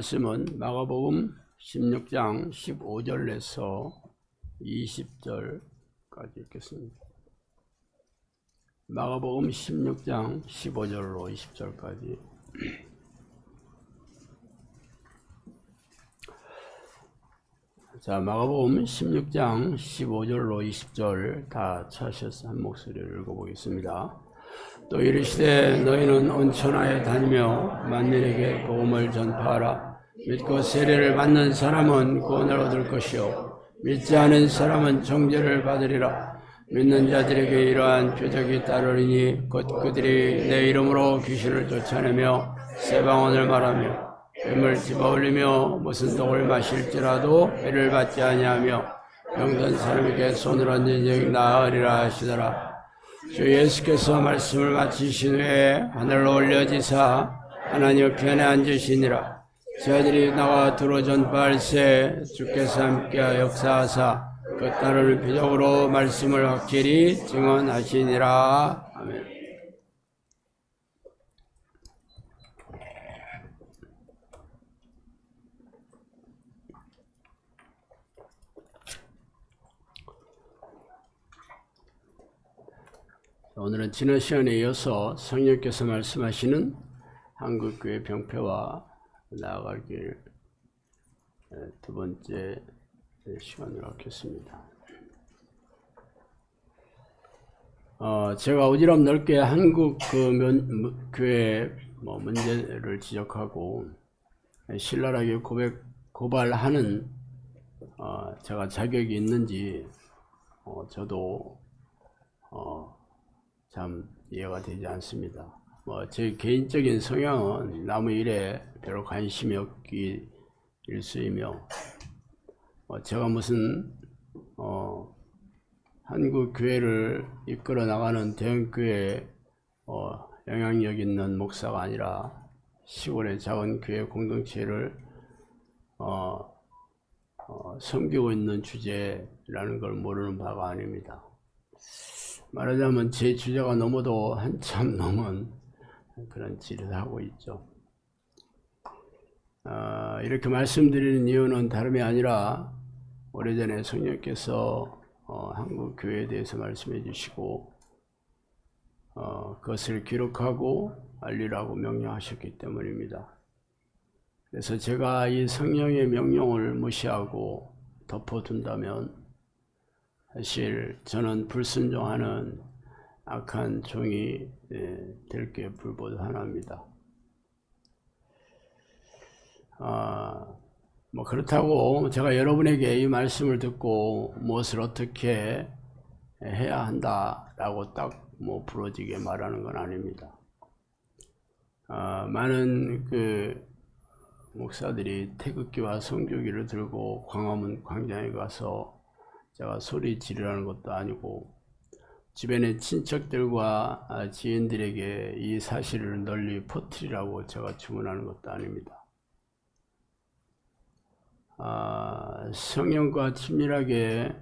말씀은 마가복음 16장 15절에서 20절까지 읽겠습니다. 마가복음 16장 15절로 20절까지. 자, 마가복음 16장 15절로 20절 다 찾으셔서 한 목소리를 읽어보겠습니다. 또 이르시되 너희는 온천하에 다니며 만민에게 복음을 전파하라. 믿고 세례를 받는 사람은 구원을 얻을 것이요 믿지 않은 사람은 정죄를 받으리라. 믿는 자들에게 이러한 표적이 따르리니 곧 그들이 내 이름으로 귀신을 쫓아내며 새 방언을 말하며 뱀을 집어올리며 무슨 독을 마실지라도 해를 받지 아니하며 병든 사람에게 손을 얹은 즉 나으리라 하시더라. 주 예수께서 말씀을 마치신 후에 하늘로 올려지사 하나님 우편에 앉으시니라. 저희들이 나와 두루 전파할새 주께서 함께하여 역사하사 그 따르는 표적으로 말씀을 확실히 증언하시니라. 아멘. 오늘은 지난 시간에 이어서 성령께서 말씀하시는 한국교회 병폐와 나아갈 길 두 번째 시간을 갖겠습니다. 제가 오지랖 넓게 한국 교회 문제를 지적하고 신랄하게 고발하는 제가 자격이 있는지 저도 참 이해가 되지 않습니다. 제 개인적인 성향은 남의 일에 별로 관심이 없기 일쑤이며 제가 무슨 한국 교회를 이끌어 나가는 대형 교회에 영향력 있는 목사가 아니라 시골의 작은 교회 공동체를 섬기고 있는 주제라는 걸 모르는 바가 아닙니다. 말하자면 제 주제가 넘어도 한참 넘은 그런 질을 하고 있죠. 이렇게 말씀드리는 이유는 다름이 아니라 오래전에 성령께서 한국 교회에 대해서 말씀해 주시고 그것을 기록하고 알리라고 명령하셨기 때문입니다. 그래서 제가 이 성령의 명령을 무시하고 덮어둔다면 사실 저는 불순종하는 악한 종이 될 게 불보듯하나입니다. 그렇다고 제가 여러분에게 이 말씀을 듣고 무엇을 어떻게 해야 한다라고 딱 부러지게 말하는 건 아닙니다. 많은 목사들이 태극기와 성조기를 들고 광화문 광장에 가서 제가 소리 지르라는 것도 아니고 주변의 친척들과 지인들에게 이 사실을 널리 퍼뜨리라고 제가 주문하는 것도 아닙니다. 성령과 친밀하게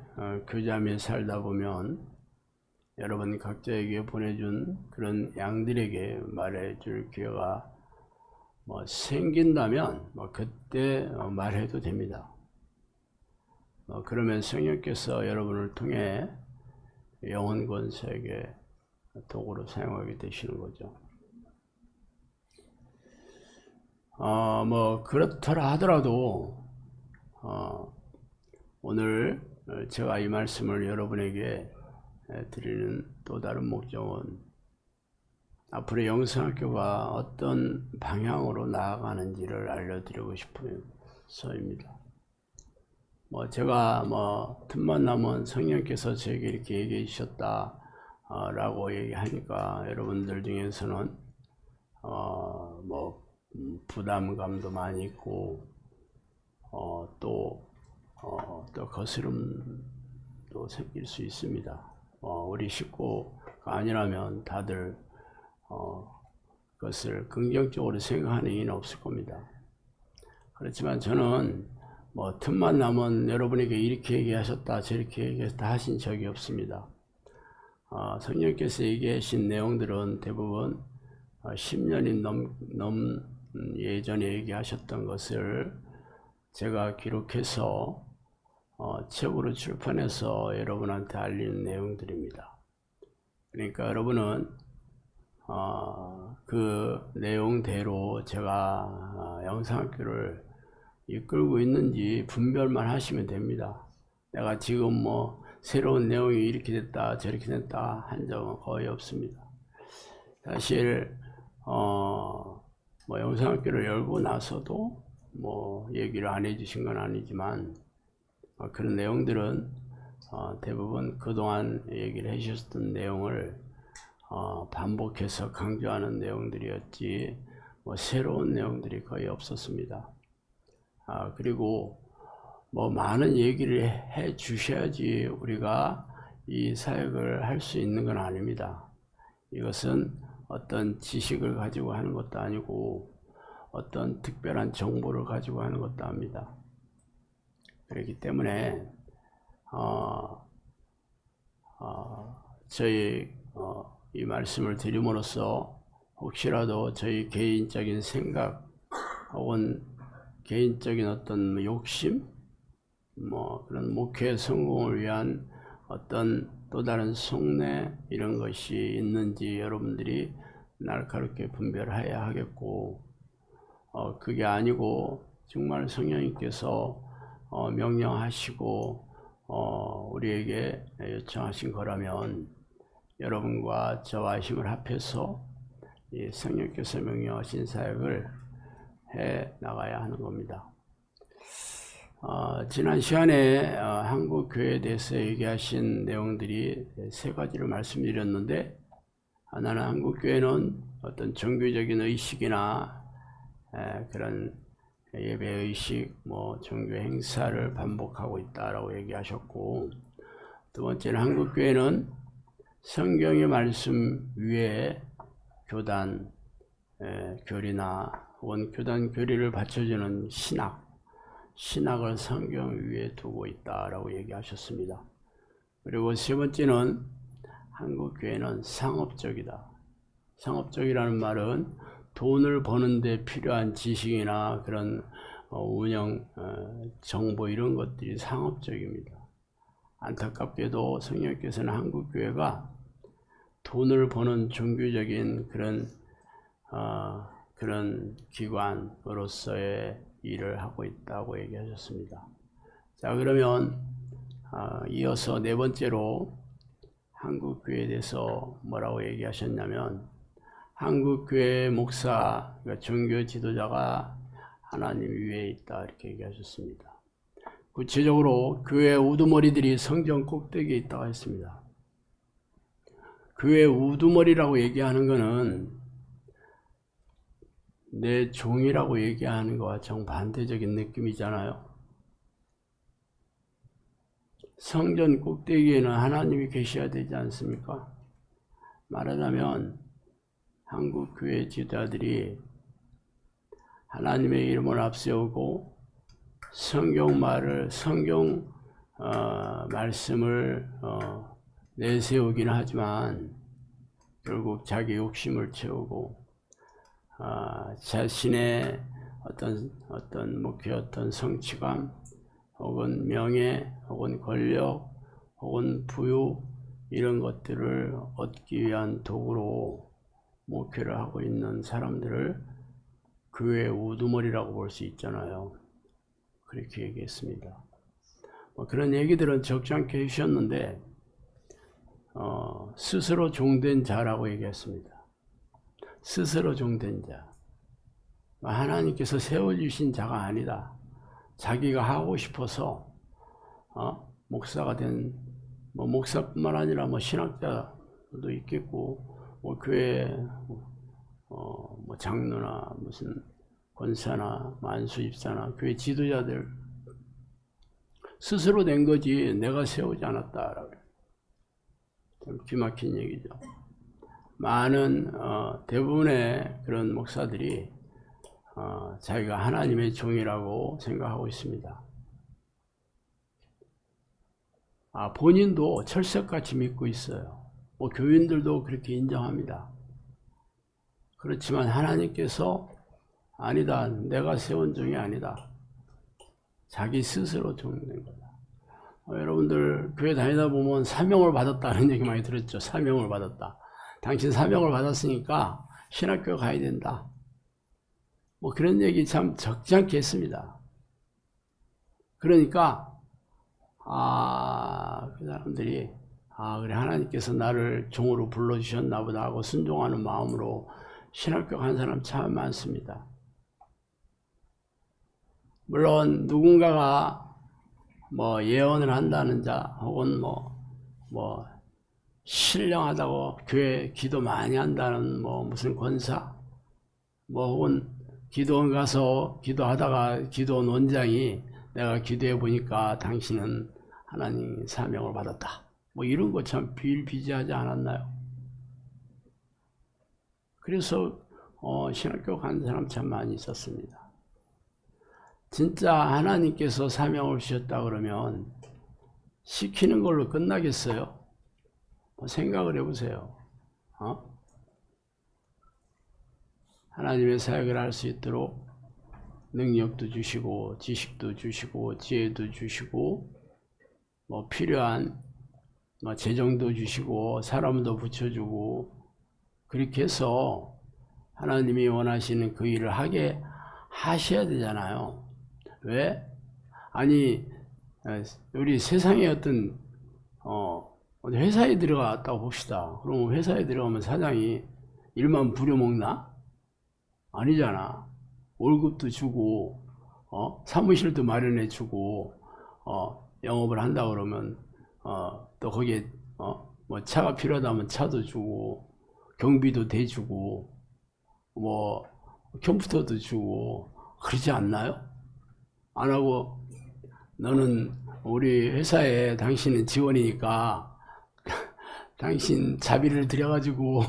교제하며 살다 보면 여러분 각자에게 보내준 그런 양들에게 말해줄 기회가 생긴다면 그때 말해도 됩니다. 그러면 성령께서 여러분을 통해 영혼 권세에게 도구로 사용하게 되시는 거죠. 그렇더라 하더라도 오늘 제가 이 말씀을 여러분에게 드리는 또 다른 목적은 앞으로 영성학교가 어떤 방향으로 나아가는지를 알려드리고 싶어서입니다. 제가 틈만 나면 성령께서 저에게 이렇게 얘기해 주셨다 라고 얘기하니까 여러분들 중에서는 부담감도 많이 있고 또 거스름도 생길 수 있습니다. 우리 식구가 아니라면 다들 그것을 긍정적으로 생각하는 이는 없을 겁니다. 그렇지만 저는 틈만 나면 여러분에게 이렇게 얘기하셨다 저렇게 얘기했다 하신 적이 없습니다. 성령께서 얘기하신 내용들은 대부분 10년이 예전에 얘기하셨던 것을 제가 기록해서 책으로 출판해서 여러분한테 알리는 내용들입니다. 그러니까 여러분은 그 내용대로 제가 영상학교를 이끌고 있는지 분별만 하시면 됩니다. 내가 지금 뭐 새로운 내용이 이렇게 됐다 저렇게 됐다 한 적은 거의 없습니다. 사실 뭐 영상학교를 열고 나서도 뭐 얘기를 안 해주신 건 아니지만 그런 내용들은 대부분 그동안 얘기를 해주셨던 내용을 반복해서 강조하는 내용들이었지 뭐 새로운 내용들이 거의 없었습니다. 그리고 뭐 많은 얘기를 해 주셔야지 우리가 이 사역을 할 수 있는 건 아닙니다. 이것은 어떤 지식을 가지고 하는 것도 아니고 어떤 특별한 정보를 가지고 하는 것도 아닙니다. 그렇기 때문에 저희 이 말씀을 드림으로써 혹시라도 저희 개인적인 생각 혹은 개인적인 어떤 욕심 뭐 그런 목회 성공을 위한 어떤 또 다른 속내 이런 것이 있는지 여러분들이 날카롭게 분별해야 하겠고 그게 아니고 정말 성령님께서 명령하시고 우리에게 요청하신 거라면 여러분과 저와 힘을 합해서 이 성령께서 명령하신 사역을 해 나가야 하는 겁니다. 지난 시간에 한국 교회에 대해서 얘기하신 내용들이 세 가지를 말씀드렸는데 하나는 한국 교회는 어떤 종교적인 의식이나 그런 예배 의식, 뭐 종교 행사를 반복하고 있다라고 얘기하셨고, 두 번째는 한국 교회는 성경의 말씀 위에 교단 교리나 혹은 교단 교리를 받쳐주는 신학을 성경 위에 두고 있다라고 얘기하셨습니다. 그리고 세 번째는 한국 교회는 상업적이다. 상업적이라는 말은 돈을 버는데 필요한 지식이나 그런 운영 정보 이런 것들이 상업적입니다. 안타깝게도 성령께서는 한국 교회가 돈을 버는 종교적인 그런 기관으로서의 일을 하고 있다고 얘기하셨습니다. 자, 그러면 이어서 네 번째로 한국 교회에 대해서 뭐라고 얘기하셨냐면 한국 교회 목사, 그러니까 종교 지도자가 하나님 위에 있다 이렇게 얘기하셨습니다. 구체적으로 교회 우두머리들이 성전 꼭대기에 있다고 했습니다. 교회 우두머리라고 얘기하는 것은 내 종이라고 얘기하는 것과 정반대적인 느낌이잖아요. 성전 꼭대기에는 하나님이 계셔야 되지 않습니까? 말하자면 한국 교회 지도자들이 하나님의 이름을 앞세우고 성경 말씀을 내세우긴 하지만 결국 자기 욕심을 채우고 자신의 어떤 목표, 어떤 성취감, 혹은 명예, 혹은 권력, 혹은 부유 이런 것들을 얻기 위한 도구로 목표를 하고 있는 사람들을 교회의 우두머리라고 볼 수 있잖아요. 그렇게 얘기했습니다. 그런 얘기들은 적잖게 해주셨는데 스스로 종된 자라고 얘기했습니다. 스스로 종된 자. 하나님께서 세워주신 자가 아니다. 자기가 하고 싶어서 목사가 된 목사뿐만 아니라 신학자도 있겠고 교회 장로나 무슨 권사나 만수 집사나 교회 지도자들 스스로 된 거지 내가 세우지 않았다라고. 좀 기막힌 얘기죠. 많은 대부분의 그런 목사들이 자기가 하나님의 종이라고 생각하고 있습니다. 본인도 철석같이 믿고 있어요. 교인들도 그렇게 인정합니다. 그렇지만 하나님께서 아니다. 내가 세운 종이 아니다. 자기 스스로 종된 거다. 여러분들 교회 다니다 보면 사명을 받았다는 얘기 많이 들었죠. 사명을 받았다. 당신 사명을 받았으니까 신학교 가야 된다. 뭐 그런 얘기 참 적지 않게 했습니다. 그러니까 그 사람들이 그래 하나님께서 나를 종으로 불러주셨나 보다 하고 순종하는 마음으로 신학교 간 사람 참 많습니다. 물론 누군가가 뭐 예언을 한다는 자 혹은 뭐 신령하다고 교회 기도 많이 한다는 뭐 무슨 권사 뭐 혹은 기도원 가서 기도하다가 기도원 원장이 내가 기도해 보니까 당신은 하나님 사명을 받았다. 뭐 이런 거 참 비일비재하지 않았나요? 그래서 신학교 간 사람 참 많이 있었습니다. 진짜 하나님께서 사명을 주셨다 그러면 시키는 걸로 끝나겠어요? 생각을 해보세요. 하나님의 사역을 할 수 있도록 능력도 주시고 지식도 주시고 지혜도 주시고 뭐 필요한 뭐 재정도 주시고 사람도 붙여주고 그렇게 해서 하나님이 원하시는 그 일을 하게 하셔야 되잖아요. 왜? 아니 우리 세상에 어떤 회사에 들어갔다고 봅시다. 그럼 회사에 들어가면 사장이 일만 부려먹나? 아니잖아. 월급도 주고 사무실도 마련해 주고 영업을 한다 그러면 또 거기에 뭐 차가 필요하다면 차도 주고 경비도 대주고 뭐 컴퓨터도 주고 그러지 않나요? 안 하고 너는 우리 회사에 당신은 직원이니까 당신 자비를 들여가지고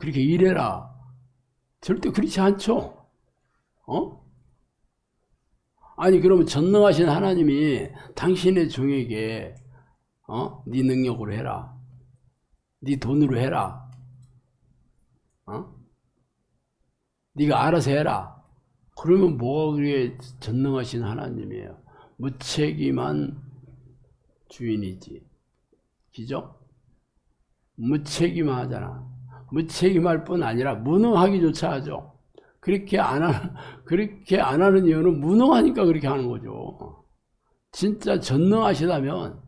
그렇게 일해라. 절대 그렇지 않죠. 아니 그러면 전능하신 하나님이 당신의 종에게 네 능력으로 해라. 네 돈으로 해라. 네가 알아서 해라. 그러면 뭐가 그게 전능하신 하나님이에요. 무책임한 주인이지. 그죠? 무책임하잖아. 무책임할 뿐 아니라 무능하기조차 하죠. 그렇게 안 하는 이유는 무능하니까 그렇게 하는 거죠. 진짜 전능하시다면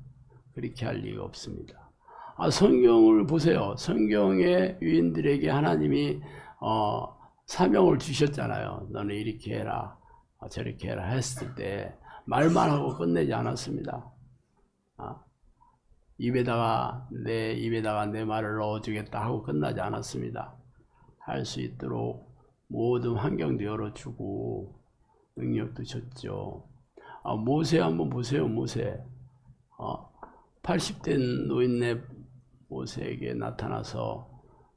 그렇게 할 리가 없습니다. 성경을 보세요. 성경의 유인들에게 하나님이 사명을 주셨잖아요. 너는 이렇게 해라, 저렇게 해라 했을 때 말만 하고 끝내지 않았습니다. 내 입에다가 내 말을 넣어주겠다 하고 끝나지 않았습니다. 할 수 있도록 모든 환경도 열어주고 능력도 줬죠. 모세 한번 보세요. 모세 80대 노인네 모세에게 나타나서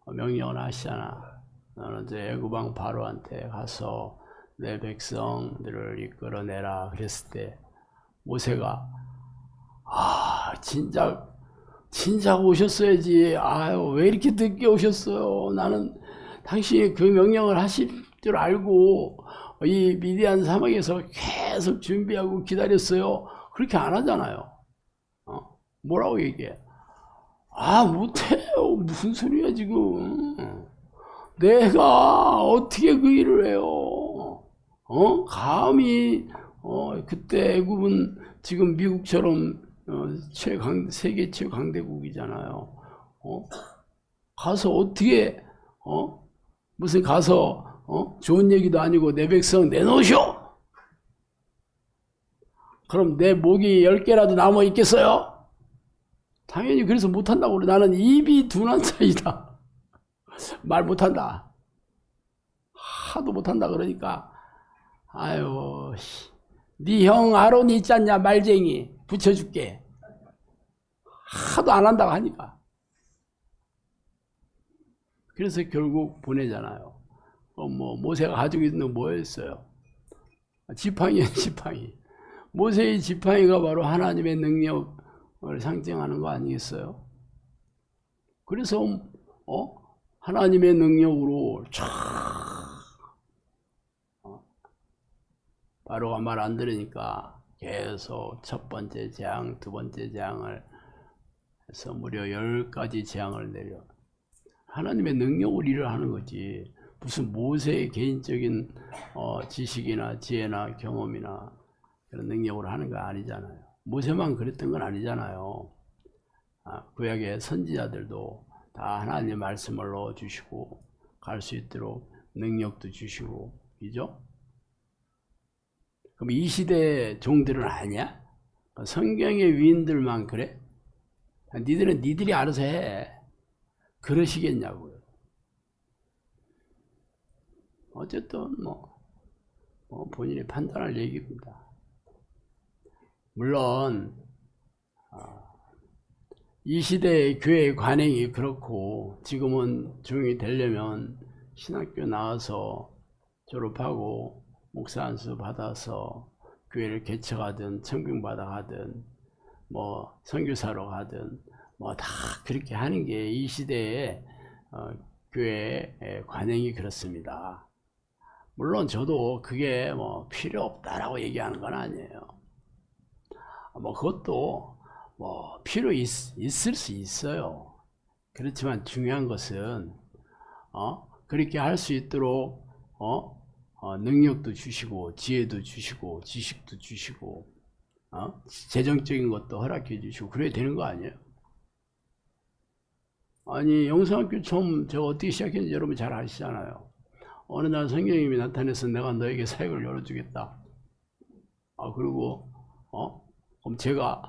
명령을 하시잖아. 너는 이제 애굽왕 바로한테 가서 내 백성들을 이끌어내라 그랬을 때 모세가 진작 오셨어야지. 왜 이렇게 늦게 오셨어요? 나는 당신이 그 명령을 하실 줄 알고 이 미디안 사막에서 계속 준비하고 기다렸어요. 그렇게 안 하잖아요. 뭐라고 얘기해? 못해요. 무슨 소리야 지금. 내가 어떻게 그 일을 해요? 감히 그때 애굽은 지금 미국처럼 세계 최강대국이잖아요. 가서 어떻게 무슨 가서 좋은 얘기도 아니고 내 백성 내놓으쇼. 그럼 내 목이 10개라도 남아 있겠어요? 당연히 그래서 못한다고 그래. 나는 입이 둔한 자이다. 말 못한다. 하도 못한다 그러니까 네 형 아론이 있지 않냐 말쟁이 붙여줄게. 하도 안 한다고 하니까. 그래서 결국 보내잖아요. 모세가 가지고 있는 거 뭐였어요? 지팡이예요. 지팡이. 모세의 지팡이가 바로 하나님의 능력을 상징하는 거 아니겠어요? 그래서 하나님의 능력으로 쫙 바로가 말 안 들으니까 계속 첫 번째 재앙, 두 번째 재앙을 해서 무려 10가지 재앙을 내려. 하나님의 능력으로 일을 하는 거지. 무슨 모세의 개인적인 지식이나 지혜나 경험이나 그런 능력으로 하는 거 아니잖아요. 모세만 그랬던 건 아니잖아요. 구약의 선지자들도 다 하나님의 말씀을 넣어주시고 갈 수 있도록 능력도 주시고, 그죠? 그럼 이 시대 종들은 아니야? 성경의 위인들만 그래? 니들은 니들이 알아서 해. 그러시겠냐고요. 어쨌든 본인이 판단할 얘기입니다. 물론 이 시대의 교회의 관행이 그렇고, 지금은 중이 되려면 신학교 나와서 졸업하고 목사 안수 받아서 교회를 개척하든 청빙받아 가든 뭐 선교사로 가든 뭐 다 그렇게 하는 게 이 시대의 교회의 관행이 그렇습니다. 물론 저도 그게 뭐 필요 없다라고 얘기하는 건 아니에요. 뭐 그것도 뭐 필요 있을 수 있어요. 그렇지만 중요한 것은 그렇게 할 수 있도록 능력도 주시고 지혜도 주시고 지식도 주시고 재정적인 것도 허락해 주시고 그래야 되는 거 아니에요? 아니, 영성학교 처음 제가 어떻게 시작했는지 여러분 잘 아시잖아요. 어느 날 성령님이 나타나서 내가 너에게 사역을 열어주겠다. 그리고 그럼 제가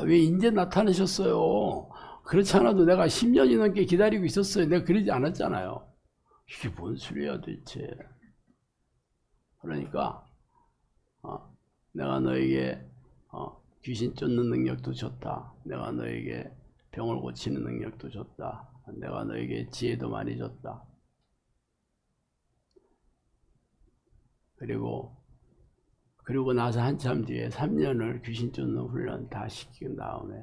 왜 이제 나타나셨어요? 그렇지 않아도 내가 10년이 넘게 기다리고 있었어요. 내가 그러지 않았잖아요. 이게 뭔 소리야 도대체. 그러니까 내가 너에게 귀신 쫓는 능력도 줬다. 내가 너에게 병을 고치는 능력도 줬다. 내가 너에게 지혜도 많이 줬다. 그리고 나서 한참 뒤에 3년을 귀신 쫓는 훈련 다 시킨 다음에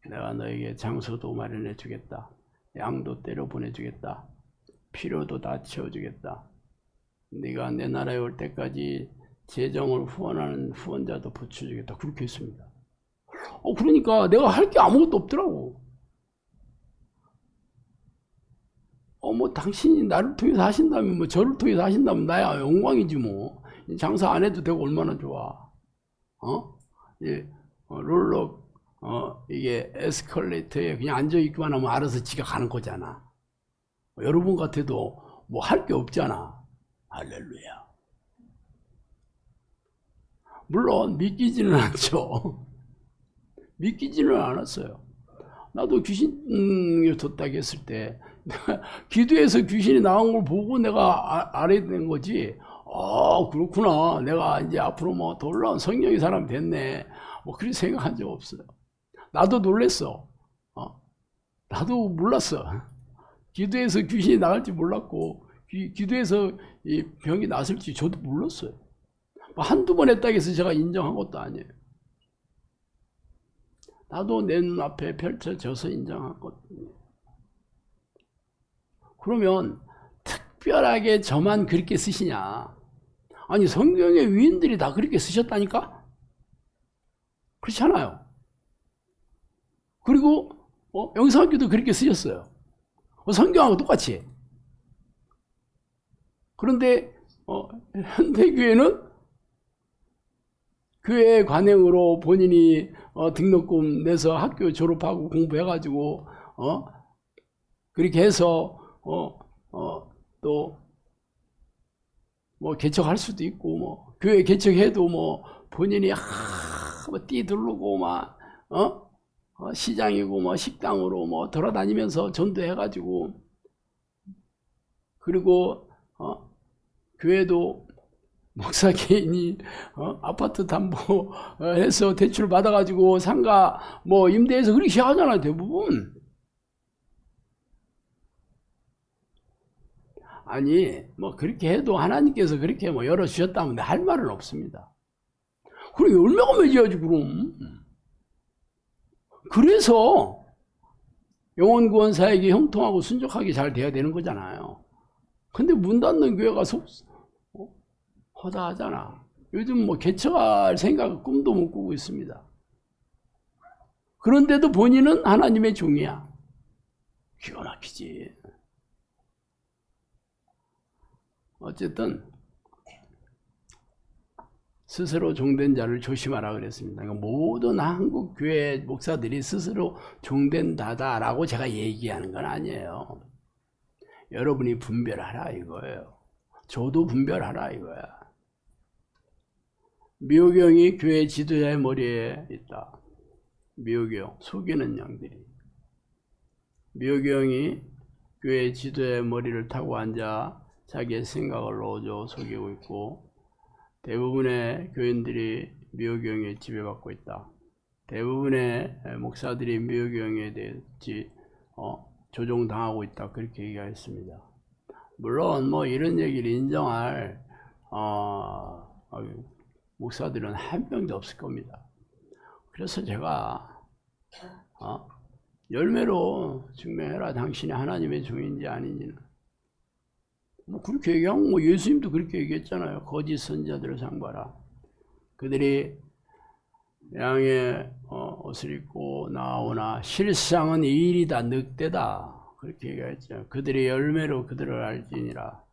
내가 너에게 장소도 마련해 주겠다. 양도 때려 보내주겠다. 필요도 다 채워주겠다. 네가 내 나라에 올 때까지 재정을 후원하는 후원자도 붙여주겠다. 그렇게 했습니다. 그러니까 내가 할 게 아무것도 없더라고. 뭐 당신이 나를 통해서 하신다면, 뭐 저를 통해서 하신다면 나야 영광이지 뭐. 장사 안 해도 되고 얼마나 좋아. 롤러 이게 에스컬레이터에 그냥 앉아 있기만 하면 알아서 지가 가는 거잖아. 여러분 같아도 뭐 할 게 없잖아. 할렐루야. 물론 믿기지는 않죠. 믿기지는 않았어요. 나도 귀신을 줬다고 했을 때 기도해서 귀신이 나온 걸 보고 내가 알아야 된 거지. 그렇구나. 내가 이제 앞으로 뭐 더 올라온 성령의 사람이 됐네. 뭐 그렇게 생각한 적 없어요. 나도 놀랬어. 나도 몰랐어. 기도해서 귀신이 나갈지 몰랐고, 기도해서 이 병이 났을지 저도 몰랐어요. 한두 번 했다고 해서 제가 인정한 것도 아니에요. 나도 내 눈앞에 펼쳐져서 인정한 거거든요. 그러면 특별하게 저만 그렇게 쓰시냐? 아니, 성경의 위인들이 다 그렇게 쓰셨다니까? 그렇잖아요. 그리고 영성학교도 그렇게 쓰셨어요. 성경하고 똑같이. 그런데 현대교회는 교회 관행으로 본인이 등록금 내서 학교 졸업하고 공부해가지고 그렇게 해서 또 뭐 개척할 수도 있고, 뭐 교회 개척해도 뭐 본인이 뭐 뛰두르고 막 시장이고 뭐 식당으로 뭐 돌아다니면서 전도해가지고, 그리고 교회도 목사 개인이 아파트 담보해서 대출 받아가지고 상가 뭐 임대해서 그렇게 하잖아요, 대부분. 아니, 뭐 그렇게 해도 하나님께서 그렇게 뭐 열어주셨다면 할 말은 없습니다. 그럼 열매가 맺어야지 그럼. 그래서 영혼 구원 사역이 형통하고 순종하게 잘 돼야 되는 거잖아요. 근데 문 닫는 교회가 허다하잖아. 요즘 뭐 개척할 생각 꿈도 못 꾸고 있습니다. 그런데도 본인은 하나님의 종이야. 기가 막히지. 어쨌든 스스로 종된 자를 조심하라 그랬습니다. 그러니까 모든 한국 교회 목사들이 스스로 종된다라고 제가 얘기하는 건 아니에요. 여러분이 분별하라 이거예요. 저도 분별하라 이거야. 미호경이 교회 지도자의 머리에 있다. 미호경, 속이는 양들이. 미호경이 교회 지도자의 머리를 타고 앉아 자기의 생각을 넣어줘 속이고 있고, 대부분의 교인들이 미호경에 지배받고 있다. 대부분의 목사들이 미호경에 대해 조종당하고 있다. 그렇게 얘기했습니다. 물론 뭐 이런 얘기를 인정할 목사들은 한 명도 없을 겁니다. 그래서 제가 열매로 증명해라. 당신이 하나님의 종인지 아닌지는. 뭐 그렇게 얘기하고 뭐 예수님도 그렇게 얘기했잖아요. 거짓 선지자들을 상봐라. 그들이 양의 옷을 입고 나오나 실상은 일이다 늑대다. 그렇게 얘기했죠. 그들이 열매로 그들을 알지니라.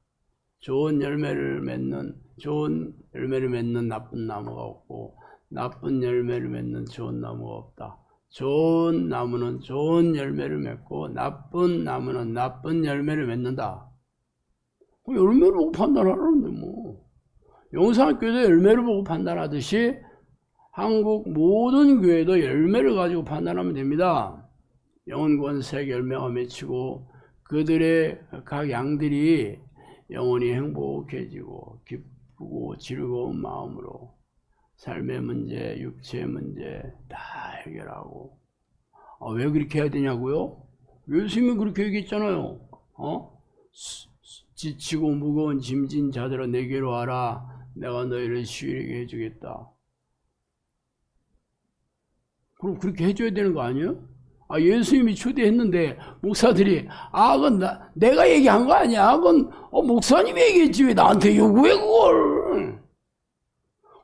좋은 열매를 맺는 나쁜 나무가 없고 나쁜 열매를 맺는 좋은 나무가 없다. 좋은 나무는 좋은 열매를 맺고 나쁜 나무는 나쁜 열매를 맺는다. 열매를 보고 판단하는데 뭐. 영상교회도 열매를 보고 판단하듯이 한국 모든 교회도 열매를 가지고 판단하면 됩니다. 영혼권색 열매가 맺히고 그들의 각 양들이 영혼이 행복해지고 기쁘고 즐거운 마음으로 삶의 문제, 육체의 문제 다 해결하고. 왜 그렇게 해야 되냐고요? 예수님이 그렇게 얘기했잖아요. 지치고 무거운 짐진 자들아 내게로 와라. 내가 너희를 쉬게 해주겠다. 그럼 그렇게 해줘야 되는 거 아니에요? 예수님이 초대했는데 목사들이 그건 내가 얘기한 거 아니야. 그건 목사님이 얘기했지 왜 나한테 요구해 그걸.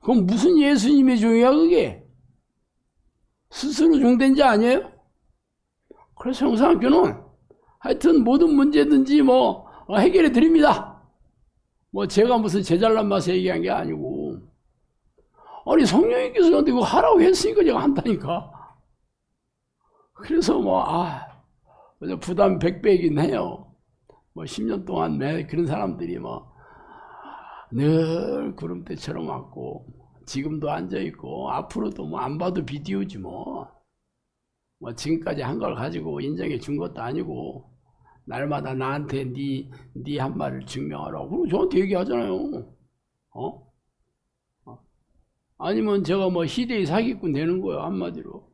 그럼 무슨 예수님의 종이야 그게? 스스로 종된 자 아니에요? 그래서 형상학교는 하여튼 모든 문제든지 해결해 드립니다. 제가 무슨 제잘난 맛에 얘기한 게 아니고. 아니 성령님께서 저한테 이거 하라고 했으니까 제가 한다니까. 그래서 부담 100배이긴 해요. 10년 동안 그런 사람들이 늘 구름대처럼 왔고 지금도 앉아있고 앞으로도 안 봐도 비디오지 지금까지 한 걸 가지고 인정해 준 것도 아니고 날마다 나한테 네 한 말을 증명하라고 그리고 저한테 얘기하잖아요. 아니면 제가 희대의 사기꾼 되는 거예요. 한마디로.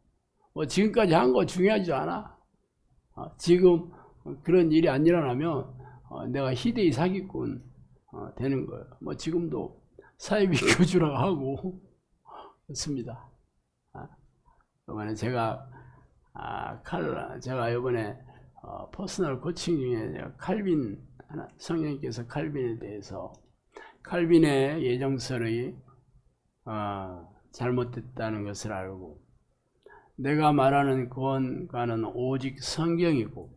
지금까지 한 거 중요하지 않아. 지금 그런 일이 안 일어나면 내가 희대의 사기꾼 되는 거예요. 지금도 사이비 교주라고 하고 그렇습니다. 이번에 제가 이번에 퍼스널 코칭 중에 칼빈 성령님께서 칼빈에 대해서 칼빈의 예정설의 잘못됐다는 것을 알고 내가 말하는 구원과는 오직 성경이고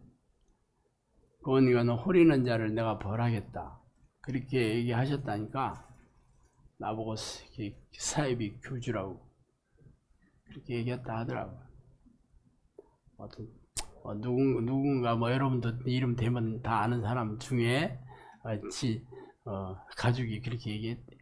구원과는 홀리는 자를 내가 벌하겠다. 그렇게 얘기하셨다니까 나보고 사이비 교주라고 그렇게 얘기했다 하더라고요. 누군가 여러분도 이름 대면 다 아는 사람 중에 가족이 그렇게 얘기했대.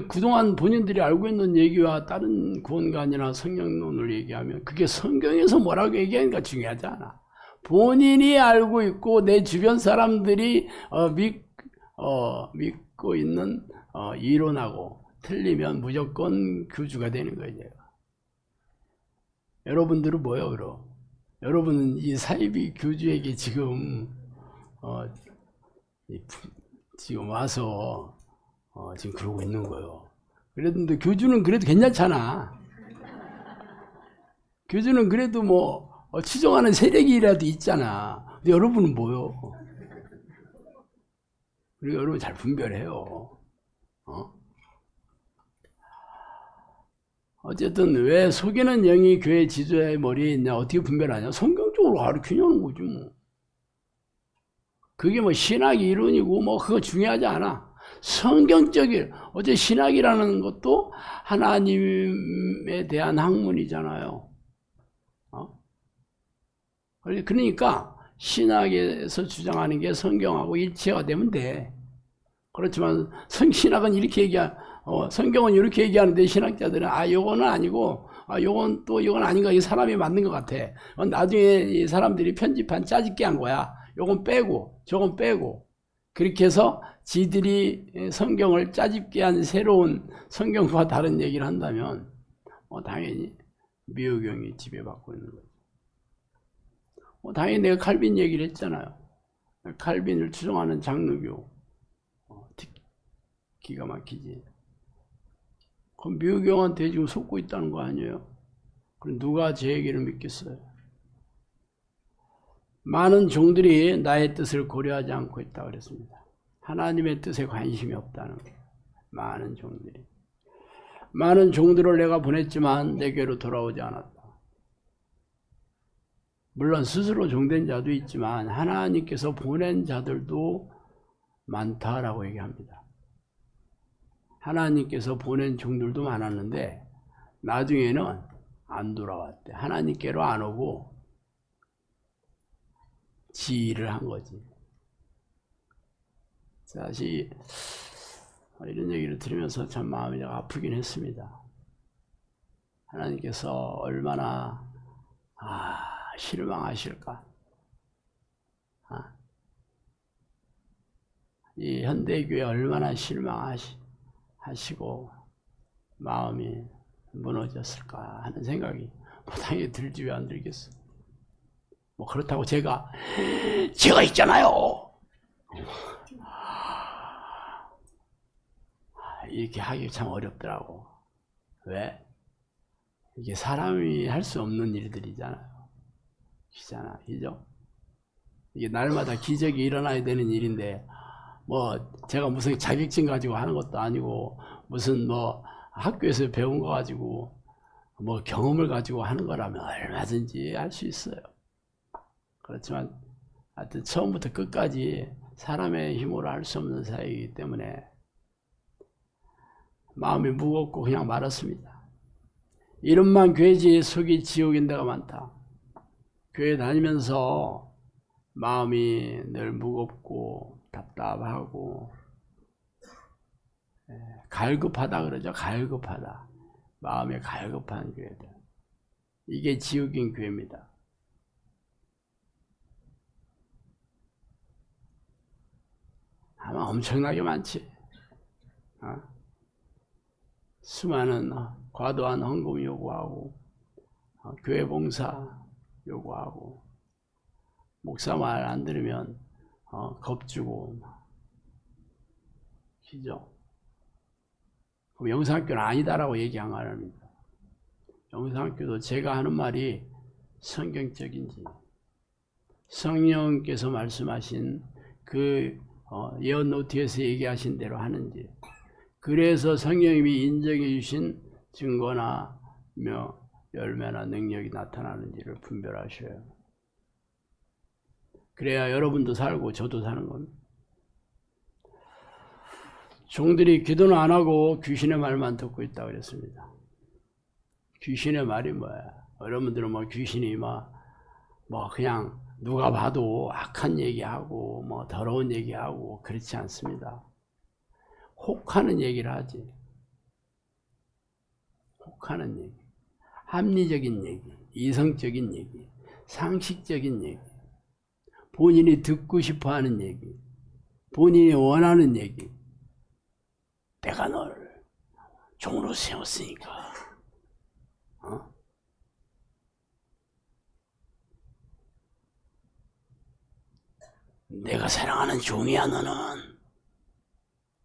그동안 본인들이 알고 있는 얘기와 다른 구원관이나 성경론을 얘기하면 그게 성경에서 뭐라고 얘기하는가 중요하지 않아. 본인이 알고 있고 내 주변 사람들이 믿고 있는 이론하고 틀리면 무조건 교주가 되는 거예요. 제가. 여러분들은 뭐예요, 그럼? 여러분은 이 사이비 교주에게 지금 와서 지금 그러고 있는 거예요. 그런데 교주는 그래도 괜찮잖아. 교주는 그래도 추종하는 세력이라도 있잖아. 근데 여러분은 뭐요? 그리고 여러분 잘 분별해요. 어쨌든 왜 속이는 영이 교회 지도자의 머리에 있냐, 어떻게 분별하냐? 성경적으로 가르치냐는 거지 뭐. 그게 뭐 신학의 이론이고 뭐 그거 중요하지 않아. 성경적인, 어제 신학이라는 것도 하나님에 대한 학문이잖아요. 그러니까 신학에서 주장하는 게 성경하고 일치가 되면 돼. 그렇지만 신학은 이렇게 성경은 이렇게 얘기하는데 신학자들은 요거는 아니고 요건 또 이건 아닌가, 이 사람이 맞는 것 같아. 나중에 이 사람들이 편집한 짜집게 한 거야. 요건 빼고 저건 빼고 그렇게 해서 지들이 성경을 짜집게 한 새로운 성경과 다른 얘기를 한다면 당연히 미혹경이 지배받고 있는 거죠. 당연히 내가 칼빈 얘기를 했잖아요. 칼빈을 추종하는 장로교 기가 막히지. 그럼 미혹경한테 지금 속고 있다는 거 아니에요? 그럼 누가 제 얘기를 믿겠어요? 많은 종들이 나의 뜻을 고려하지 않고 있다고 그랬습니다. 하나님의 뜻에 관심이 없다는 거예요. 많은 종들이. 많은 종들을 내가 보냈지만 내게로 돌아오지 않았다. 물론 스스로 종된 자도 있지만 하나님께서 보낸 자들도 많다라고 얘기합니다. 하나님께서 보낸 종들도 많았는데 나중에는 안 돌아왔대. 하나님께로 안 오고 지 일을 한 거지. 사실 이런 얘기를 들으면서 참 마음이 아프긴 했습니다. 하나님께서 얼마나 실망하실까. 이 현대교회 얼마나 실망하시고 마음이 무너졌을까 하는 생각이 당연히 들지 왜 안 들겠어. 뭐 그렇다고 제가 있잖아요 이렇게 하기 참 어렵더라고. 왜? 이게 사람이 할 수 없는 일들이잖아요. 그죠? 이게 날마다 기적이 일어나야 되는 일인데 뭐 제가 무슨 자격증 가지고 하는 것도 아니고 무슨 뭐 학교에서 배운 거 가지고 뭐 경험을 가지고 하는 거라면 얼마든지 할 수 있어요. 그렇지만 하여튼 처음부터 끝까지 사람의 힘으로 할 수 없는 사이이기 때문에 마음이 무겁고 그냥 말았습니다. 이름만 교회지 속이 지옥인 데가 많다. 교회 다니면서 마음이 늘 무겁고 답답하고 갈급하다 그러죠. 갈급하다. 마음이 갈급한 교회들. 이게 지옥인 교회입니다. 아마 엄청나게 많지. 수많은 과도한 헌금 요구하고 교회 봉사 요구하고 목사 말 안 들으면 겁주고 그죠? 그럼 영상학교는 아니다라고 얘기 안 합니다. 영상학교도 제가 하는 말이 성경적인지 성령께서 말씀하신 그 예언 노트에서 얘기하신 대로 하는지, 그래서 성령님이 인정해 주신 증거나 열매나 능력이 나타나는지를 분별하셔요. 그래야 여러분도 살고 저도 사는 겁니다. 종들이 기도는 안 하고 귀신의 말만 듣고 있다고 그랬습니다. 귀신의 말이 뭐야? 여러분들은 뭐 귀신이 뭐 그냥 누가 봐도 악한 얘기하고 뭐 더러운 얘기하고 그렇지 않습니다. 혹하는 얘기를 하지. 혹하는 얘기, 합리적인 얘기, 이성적인 얘기, 상식적인 얘기, 본인이 듣고 싶어하는 얘기, 본인이 원하는 얘기. 내가 너를 종으로 세웠으니까 내가 사랑하는 종이야 너는.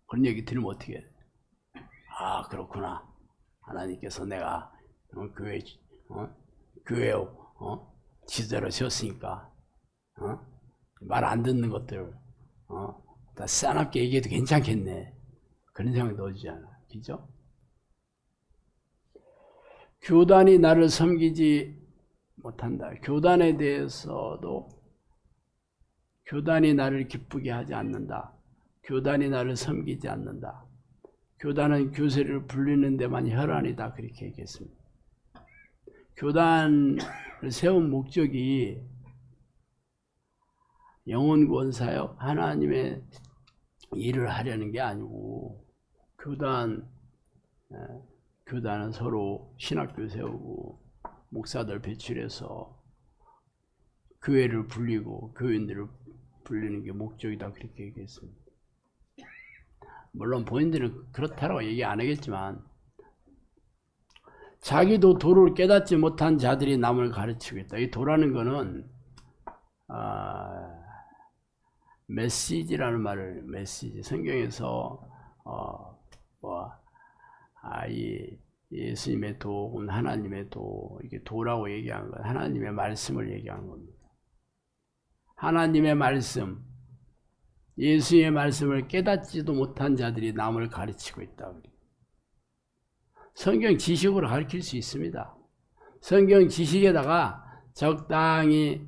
그런 얘기 들으면 어떻게 해? 그렇구나. 하나님께서 내가 교회 지도자로 세웠으니까 말 안 듣는 것들 다 싸납게 얘기해도 괜찮겠네. 그런 생각이 넣어주잖아. 그죠? 교단이 나를 섬기지 못한다. 교단에 대해서도 교단이 나를 기쁘게 하지 않는다. 교단이 나를 섬기지 않는다. 교단은 교세를 불리는 데만 혈안이다. 그렇게 얘기했습니다. 교단을 세운 목적이 영혼구원 사역, 하나님의 일을 하려는 게 아니고 교단은 서로 신학교 세우고 목사들 배출해서 교회를 불리고 교인들을 불리는 게 목적이다. 그렇게 얘기했습니다. 물론 본인들은 그렇다고 얘기 안 하겠지만 자기도 도를 깨닫지 못한 자들이 남을 가르치고 있다. 이 도라는 거는 메시지라는 말을 메시지 성경에서 이 예수님의 도, 하나님의 도, 이게 도라고 얘기한 건 하나님의 말씀을 얘기한 겁니다. 하나님의 말씀, 예수의 말씀을 깨닫지도 못한 자들이 남을 가르치고 있다. 성경 지식으로 가르칠 수 있습니다. 성경 지식에다가 적당히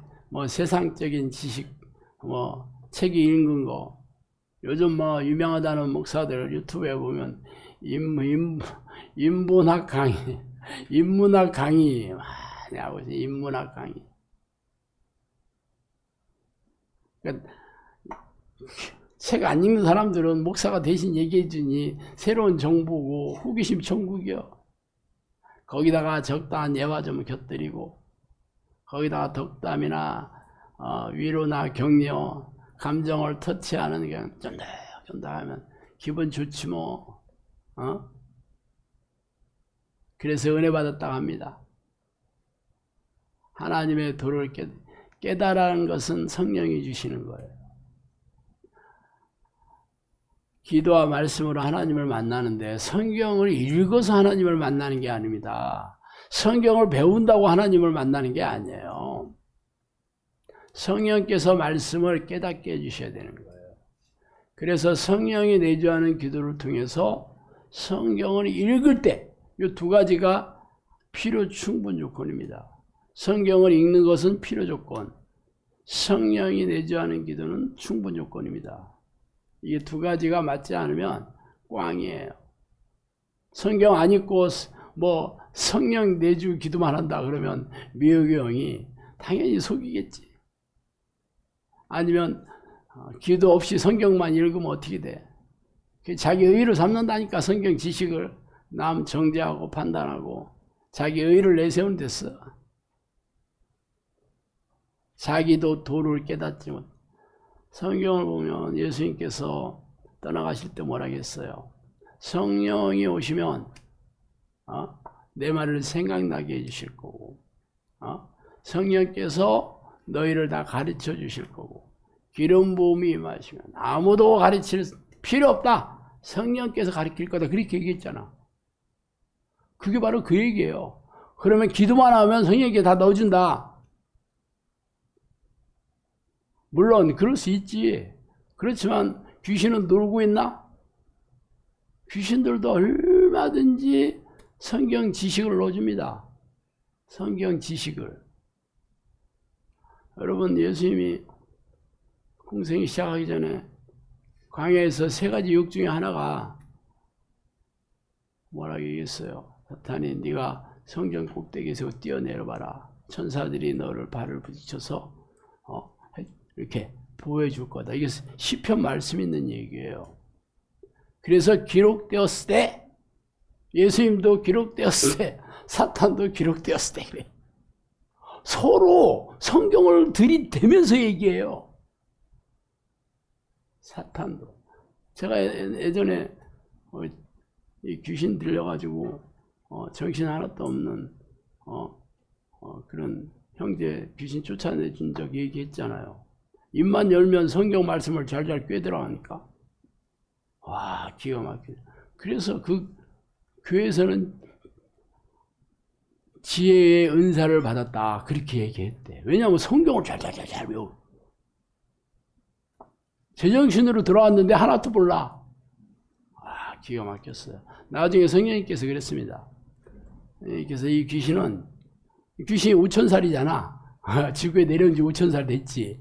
세상적인 지식, 책이 읽은 거, 요즘 유명하다는 목사들 유튜브에 보면 인문학 강의 많이 하고 있어요. 인문학 강의. 그러니까 책 안 읽는 사람들은 목사가 대신 얘기해 주니 새로운 정보고 호기심 천국이요. 거기다가 적당한 예화 좀 곁들이고 거기다가 덕담이나 위로나 격려, 감정을 터치하는 그냥 쫀득쫀득하면 기분 좋지 뭐. 그래서 은혜 받았다고 합니다. 하나님의 도를 깨달은 것은 성령이 주시는 거예요. 기도와 말씀으로 하나님을 만나는데 성경을 읽어서 하나님을 만나는 게 아닙니다. 성경을 배운다고 하나님을 만나는 게 아니에요. 성령께서 말씀을 깨닫게 해주셔야 되는 거예요. 그래서 성령이 내주하는 기도를 통해서 성경을 읽을 때 이 두 가지가 필요 충분 조건입니다. 성경을 읽는 것은 필요 조건, 성령이 내주하는 기도는 충분 조건입니다. 이게 두 가지가 맞지 않으면 꽝이에요. 성경 안 읽고 성령 내주 기도만 한다 그러면 미혹의 영이 당연히 속이겠지. 아니면 기도 없이 성경만 읽으면 어떻게 돼? 자기 의로 삼는다니까. 성경 지식을 남 정죄하고 판단하고 자기 의를 내세우는 데서 자기도 도를 깨닫지 못. 성경을 보면 예수님께서 떠나가실 때 뭐라 했어요? 성령이 오시면 내 말을 생각나게 해주실 거고 성령께서 너희를 다 가르쳐 주실 거고 기름 부음이 임하시면 아무도 가르칠 필요 없다. 성령께서 가르칠 거다. 그렇게 얘기했잖아. 그게 바로 그 얘기예요. 그러면 기도만 하면 성령께 다 넣어준다. 물론 그럴 수 있지. 그렇지만 귀신은 놀고 있나? 귀신들도 얼마든지 성경 지식을 넣어줍니다. 성경 지식을. 여러분, 예수님이 공생이 시작하기 전에 광야에서 세 가지 유혹 중에 하나가 뭐라고 얘기했어요? 사탄이 네가 성전 꼭대기에서 뛰어내려봐라. 천사들이 너를 발을 부딪혀서 이렇게 보호해줄 거다. 이게 시편 말씀 있는 얘기예요. 그래서 기록되었을 때 예수님도 기록되었을 때 사탄도 기록되었을 때 그래. 서로 성경을 들이대면서 얘기해요. 사탄도. 제가 예전에 이 귀신 들려가지고 정신 하나도 없는 그런 형제 귀신 쫓아내준 적 얘기했잖아요. 입만 열면 성경 말씀을 잘잘 꿰들어가니까 와 기가 막히네. 그래서 그 교회에서는 지혜의 은사를 받았다 그렇게 얘기했대. 왜냐하면 성경을 잘잘 외워. 제정신으로 들어왔는데 하나도 몰라. 와 기가 막혔어요. 나중에 성령님께서 그랬습니다. 그래서 이 귀신이 5,000살이잖아. 지구에 내려온 지 5,000살 됐지.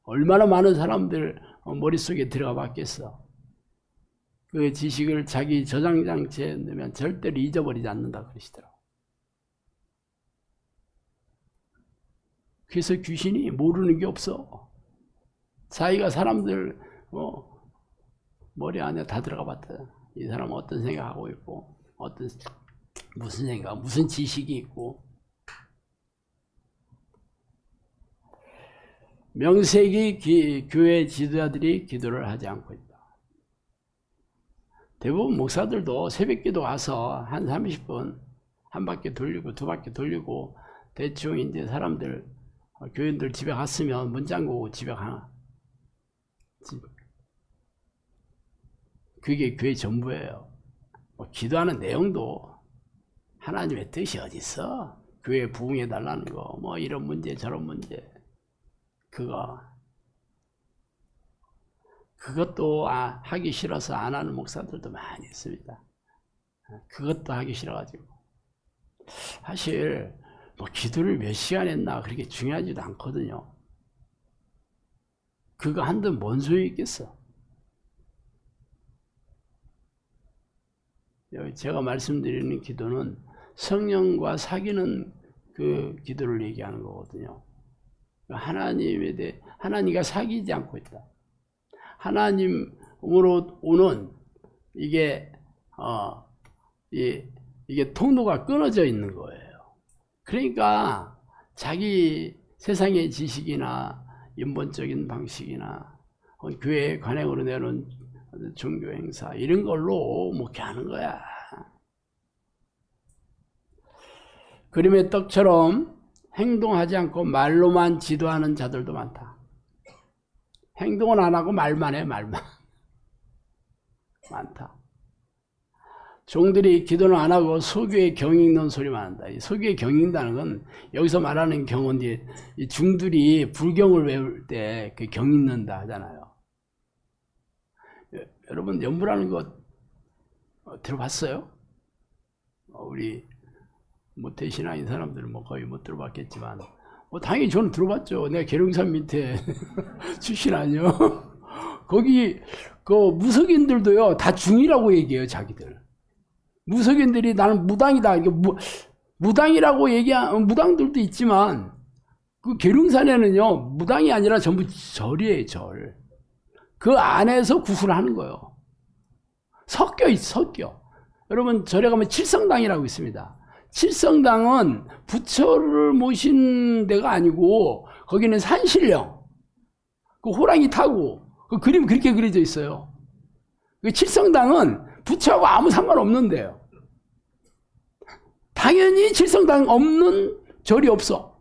얼마나 많은 사람들 머릿속에 들어가 봤겠어. 그 지식을 자기 저장장치에 넣으면 절대로 잊어버리지 않는다 그러시더라고. 그래서 귀신이 모르는 게 없어. 자기가 사람들 머리 안에 다 들어가 봤다. 이 사람은 어떤 생각하고 있고, 무슨 생각, 무슨 지식이 있고. 명색이 교회 지도자들이 기도를 하지 않고 있다. 대부분 목사들도 새벽기도 와서 한 30분 한 바퀴 돌리고 두 바퀴 돌리고 대충 이제 사람들 교인들 집에 갔으면 문 잠그고 집에 가나. 그게 교회 전부예요. 기도하는 내용도 하나님의 뜻이 어디 있어? 교회 부흥해 달라는 거, 이런 문제 저런 문제. 그것도 하기 싫어서 안 하는 목사들도 많이 있습니다. 그것도 하기 싫어가지고. 사실 기도를 몇 시간 했나 그렇게 중요하지도 않거든요. 그거 한들 뭔 소용이 있겠어? 제가 말씀드리는 기도는 성령과 사귀는 그 기도를 얘기하는 거거든요. 하나님에 대해 하나님과 사귀지 않고 있다. 하나님으로 오는 이게 통로가 끊어져 있는 거예요. 그러니까 자기 세상의 지식이나 인본적인 방식이나 교회 관행으로 내놓은 종교 행사 이런 걸로 목회하는 거야. 그림의 떡처럼 행동하지 않고 말로만 지도하는 자들도 많다. 행동은 안 하고 말만 해, 말만. 많다. 종들이 기도는 안 하고 소교에 경 읽는 소리만 한다. 이 소교에 경 읽는다는 건 여기서 말하는 경은 이 중들이 불경을 외울 때 그 경 읽는다 하잖아요. 여러분 연불하는 거 들어봤어요? 우리 모태신앙인 사람들은 거의 못 들어봤겠지만 당연히 저는 들어봤죠. 내가 계룡산 밑에 출신 아니요. 거기 그 무속인들도요 다 중이라고 얘기해요. 자기들 무속인들이 나는 무당이다. 이게 무당이라고 얘기한 무당들도 있지만 그 계룡산에는요 무당이 아니라 전부 절이에요. 절. 그 안에서 구술을 하는 거예요. 섞여 있어, 섞여. 여러분 절에 가면 칠성당이라고 있습니다. 칠성당은 부처를 모신 데가 아니고 거기는 산신령, 그 호랑이 타고 그 그림 그렇게 그려져 있어요. 그 칠성당은 부처하고 아무 상관없는데요. 당연히 칠성당 없는 절이 없어.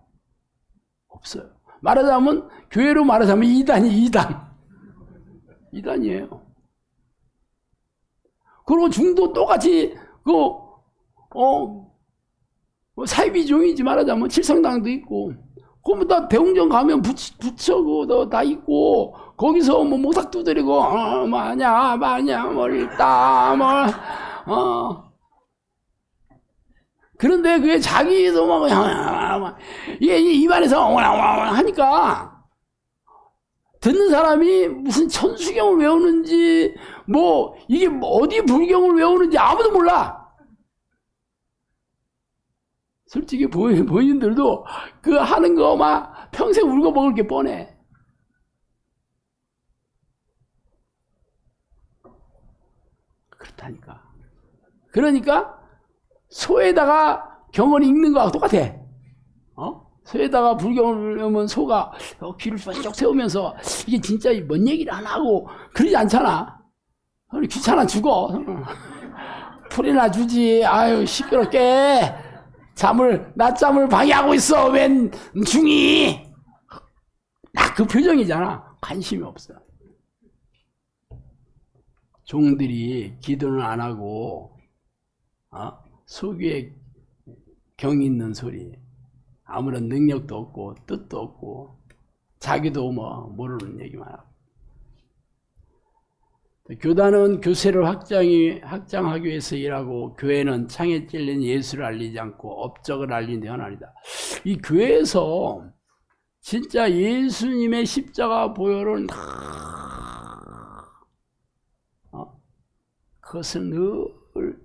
없어요. 말하자면 교회로 말하자면 이단이에요. 그리고 중도 똑같이 사이비종이지 말하자면 칠성당도 있고, 그럼 다 대웅전 가면 부처고 다 있고, 거기서 모삭 두드리고, 마냐, 멀다, 그런데 그게 자기도 이게 입안에서 하니까, 듣는 사람이 무슨 천수경을 외우는지, 이게 어디 불경을 외우는지 아무도 몰라. 솔직히 본인들도 그 하는 거 평생 울고 먹을 게 뻔해. 그렇다니까. 그러니까 소에다가 경을 읽는 거하고 똑같아. 소에다가 불경을 외우면 소가 귀를 쭉 세우면서 이게 진짜 뭔 얘기를 안 하고 그러지 않잖아. 귀찮아 죽어. 풀이나 주지. 아유 시끄럽게. 낮잠을 방해하고 있어. 웬 중이. 딱 그 표정이잖아. 관심이 없어. 종들이 기도는 안 하고 소귀에 경 있는 소리. 아무런 능력도 없고 뜻도 없고 자기도 모르는 얘기만 하고. 교단은 교세를 확장하기 위해서 일하고 교회는 창에 찔린 예수를 알리지 않고 업적을 알리는 데 하나이다. 이 교회에서 진짜 예수님의 십자가 보혈을 그것을 늘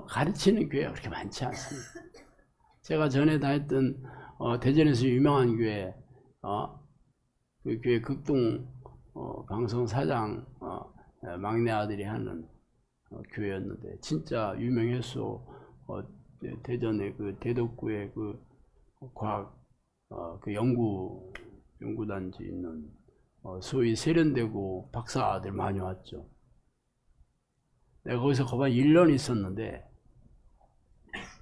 가르치는 교회가 그렇게 많지 않습니다. 제가 전에 다녔던 대전에서 유명한 교회, 그 교회 극동 방송 사장 막내 아들이 하는 교회였는데 진짜 유명했어. 대전에 그 대덕구에 그 과학 그 연구단지 있는 소위 세련되고 박사들 많이 왔죠. 내가 거기서 거의 1년 있었는데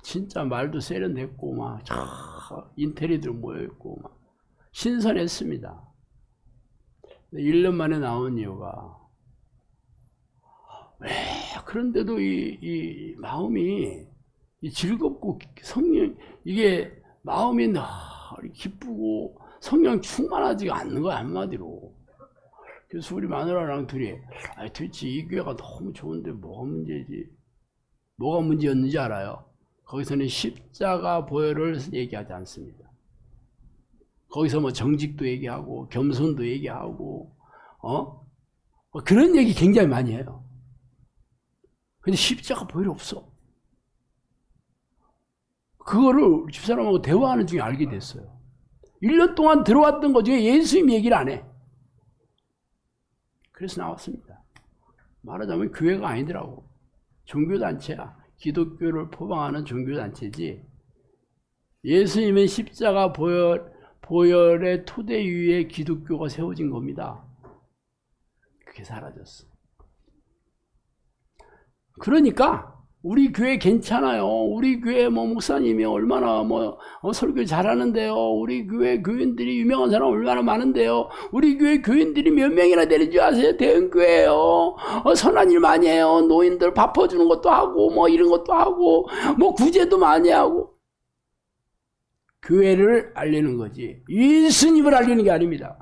진짜 말도 세련됐고 막 인테리어들 모여있고 막 신선했습니다. 1년 만에 나온 이유가 왜 그런데도 이 마음이 즐겁고 성령 이게 마음이 늘 기쁘고 성령 충만하지가 않는 거야 한마디로. 그래서 우리 마누라랑 둘이 도대체 이 교회가 너무 좋은데 뭐가 문제지? 뭐가 문제였는지 알아요? 거기서는 십자가 보혈을 얘기하지 않습니다. 거기서 뭐 정직도 얘기하고 겸손도 얘기하고 그런 얘기 굉장히 많이 해요. 근데 십자가 보혈이 없어. 그거를 집사람하고 대화하는 중에 알게 됐어요. 1년 동안 들어왔던 것 중에 예수님 얘기를 안 해. 그래서 나왔습니다. 말하자면 교회가 아니더라고. 종교단체야. 기독교를 포방하는 종교단체지. 예수님의 십자가 보혈의 토대 위에 기독교가 세워진 겁니다. 그게 사라졌어. 그러니까 우리 교회 괜찮아요. 우리 교회 목사님이 얼마나 설교 잘하는데요. 우리 교회 교인들이 유명한 사람 얼마나 많은데요. 우리 교회 교인들이 몇 명이나 되는 줄 아세요? 대형교회요. 선한 일 많이 해요. 노인들 밥 퍼주는 것도 하고 이런 것도 하고 구제도 많이 하고. 교회를 알리는 거지 예수님을 알리는 게 아닙니다.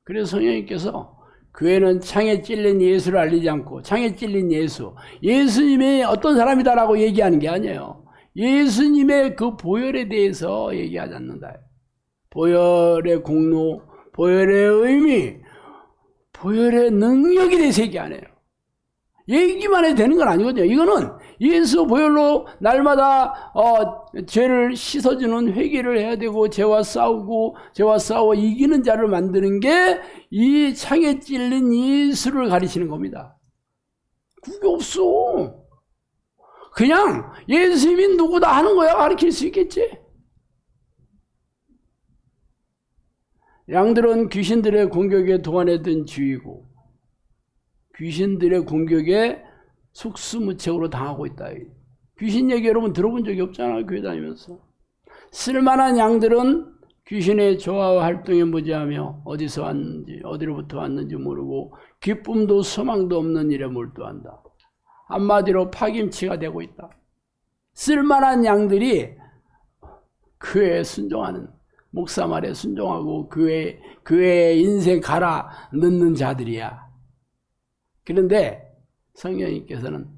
그래서 성령님께서 교회는 창에 찔린 예수를 알리지 않고 창에 찔린 예수님이 어떤 사람이다라고 얘기하는 게 아니에요. 예수님의 그 보혈에 대해서 얘기하지 않는다. 보혈의 공로, 보혈의 의미, 보혈의 능력에 대해서 얘기 안 해요. 얘기만 해도 되는 건 아니거든요. 이거는 예수 보혈로 날마다 죄를 씻어주는 회개를 해야 되고 죄와 싸워 이기는 자를 만드는 게 이 창에 찔린 예수를 가리키는 겁니다. 그게 없어. 그냥 예수님이 누구다 하는 거야 가르칠 수 있겠지. 양들은 귀신들의 공격에 동안했던 쥐이고 귀신들의 공격에 속수무책으로 당하고 있다. 귀신 얘기 여러분 들어본 적이 없잖아요. 교회 다니면서. 쓸만한 양들은 귀신의 조화와 활동에 무지하며 어디서 왔는지 어디로부터 왔는지 모르고 기쁨도 소망도 없는 일에 몰두한다. 한마디로 파김치가 되고 있다. 쓸만한 양들이 교회에 순종하는 목사 말에 순종하고 교회의 인생 갈아 넣는 자들이야. 그런데 성령님께서는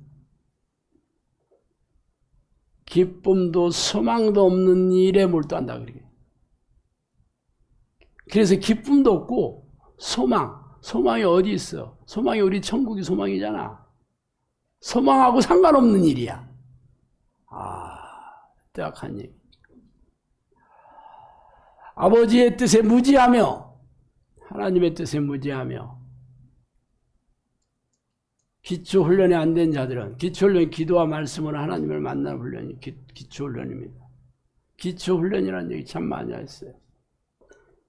기쁨도 소망도 없는 일에 몰두한다. 그래서 기쁨도 없고 소망이 어디 있어? 소망이 우리 천국이 소망이잖아. 소망하고 상관없는 일이야. 딱한 얘기. 아버지의 뜻에 무지하며 하나님의 뜻에 무지하며 기초훈련이 안 된 자들은 기초훈련이 기도와 말씀으로 하나님을 만나는 훈련이 기초훈련입니다. 기초훈련이라는 얘기 참 많이 했어요.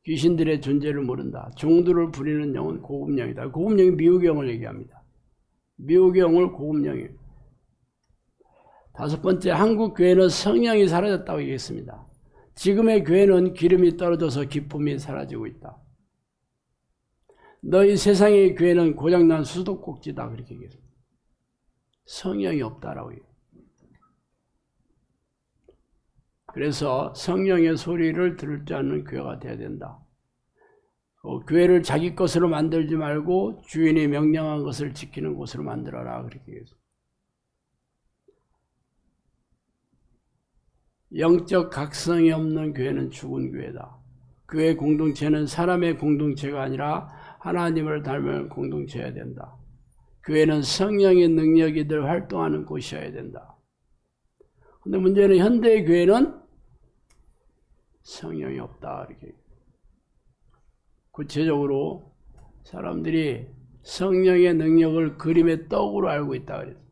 귀신들의 존재를 모른다. 종들을 부리는 영은 고급령이다. 고급령이 미혹의 영을 얘기합니다. 미혹의 영을 고급령이에요. 5번째, 한국 교회는 성령이 사라졌다고 얘기했습니다. 지금의 교회는 기름이 떨어져서 기쁨이 사라지고 있다. 너희 세상의 교회는 고장난 수도꼭지다. 그렇게 얘기했습니다. 성령이 없다라고 얘기해요. 그래서 성령의 소리를 들을 줄 아는 교회가 되어야 된다. 교회를 자기 것으로 만들지 말고 주인이 명령한 것을 지키는 곳으로 만들어라. 그렇게 해서 영적 각성이 없는 교회는 죽은 교회다. 교회 공동체는 사람의 공동체가 아니라 하나님을 닮은 공동체여야 된다. 교회는 성령의 능력이 늘 활동하는 곳이어야 된다. 근데 문제는 현대의 교회는 성령이 없다. 이렇게. 구체적으로 사람들이 성령의 능력을 그림의 떡으로 알고 있다 그랬어요.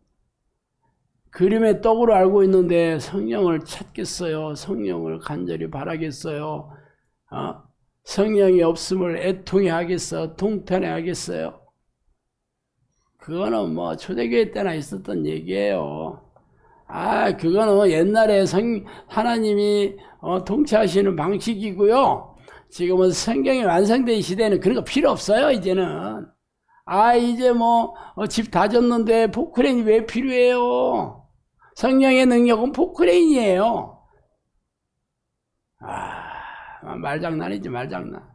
그림의 떡으로 알고 있는데 성령을 찾겠어요? 성령을 간절히 바라겠어요? 성령이 없음을 애통해 하겠어? 통탄해 하겠어요? 그거는 뭐 초대교회 때나 있었던 얘기예요. 그거는 옛날에 하나님이 통치하시는 방식이고요. 지금은 성경이 완성된 시대는 그런 거 필요 없어요, 이제는. 이제 집 다 졌는데 포크레인이 왜 필요해요? 성령의 능력은 포크레인이에요. 말장난이지, 말장난.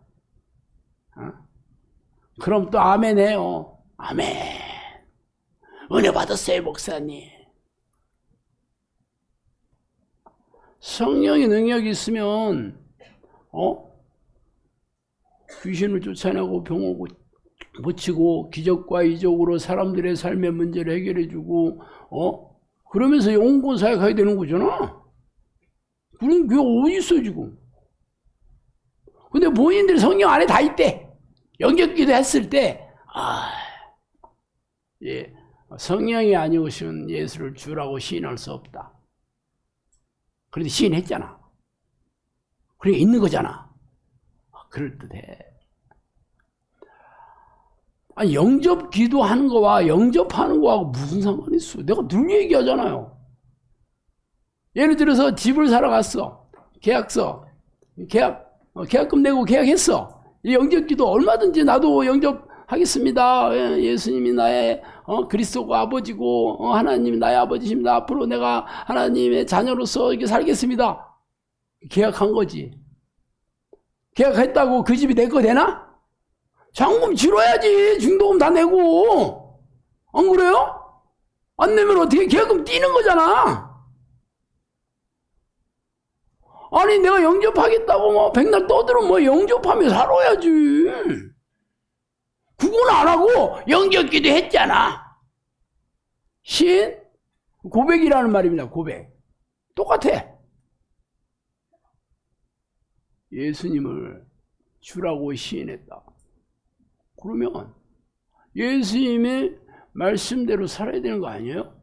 그럼 또 아멘 해요. 아멘. 은혜 받았어요, 목사님. 성령의 능력이 있으면, 귀신을 쫓아내고 병을 고치고 기적과 이적으로 사람들의 삶의 문제를 해결해주고, 그러면서 영혼 사역해야 되는 거잖아. 그런 교회가 어디 있어, 지금? 근데 본인들이 성령 안에 다 있대. 영접기도 했을 때, 성령이 아니오시면 예수를 주라고 시인할 수 없다. 그런데 시인했잖아. 그러니까 있는 거잖아. 그럴듯해. 영접 기도하는 거와 영접하는 거하고 무슨 상관이 있어? 내가 늘 얘기하잖아요. 예를 들어서 집을 사러 갔어. 계약금 내고 계약했어. 이 영접 기도 얼마든지 나도 영접하겠습니다. 예수님이 나의 그리스도가 아버지고 하나님이 나의 아버지십니다. 앞으로 내가 하나님의 자녀로서 이렇게 살겠습니다. 계약한 거지. 계약했다고 그 집이 내 거 되나? 잔금 치러야지. 중도금 다 내고. 안 그래요? 안 내면 어떻게 계약금 띄는 거잖아. 아니 내가 영접하겠다고 백날 떠들면 영접하며 살아야지. 그건 안 하고 영접기도 했잖아. 시인? 고백이라는 말입니다. 고백. 똑같아. 예수님을 주라고 시인했다. 그러면 예수님의 말씀대로 살아야 되는 거 아니에요?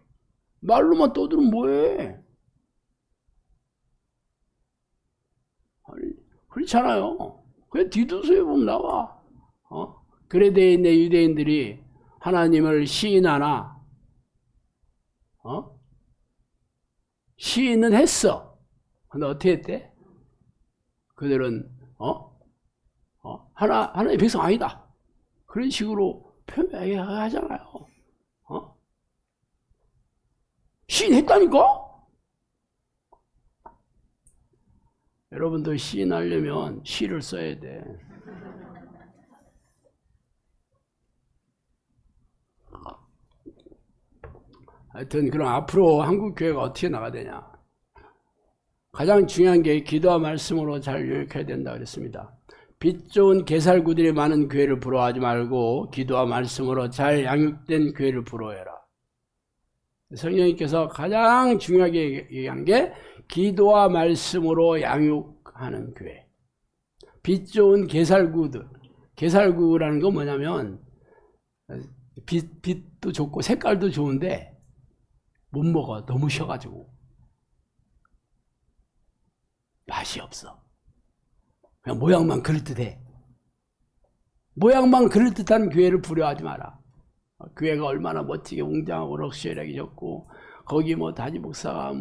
말로만 떠들면 뭐해? 그렇잖아요. 그래 디도서에 보면 나와. 그레데에 있는 유대인들이 하나님을 시인하나? 시인은 했어. 근데 어떻게 했대? 그들은 하나님의 백성 아니다. 그런 식으로 표현하잖아요. 시인했다니까? 여러분들 시인하려면 시를 써야 돼. 하여튼 그럼 앞으로 한국 교회가 어떻게 나가야 되냐? 가장 중요한 게 기도와 말씀으로 잘 요약해야 된다 그랬습니다. 빛 좋은 개살구들이 많은 교회를 부러워하지 말고 기도와 말씀으로 잘 양육된 교회를 부러워해라. 성령님께서 가장 중요하게 얘기한 게 기도와 말씀으로 양육하는 교회. 빛 좋은 개살구들. 개살구라는 건 뭐냐면 빛도 좋고 색깔도 좋은데 못 먹어. 너무 쉬어가지고 맛이 없어. 그냥 모양만 그럴듯해. 모양만 그럴듯한 교회를 부려하지 마라. 교회가 얼마나 멋지게 웅장하고 럭셔리하게 졌고 거기 다지 목사가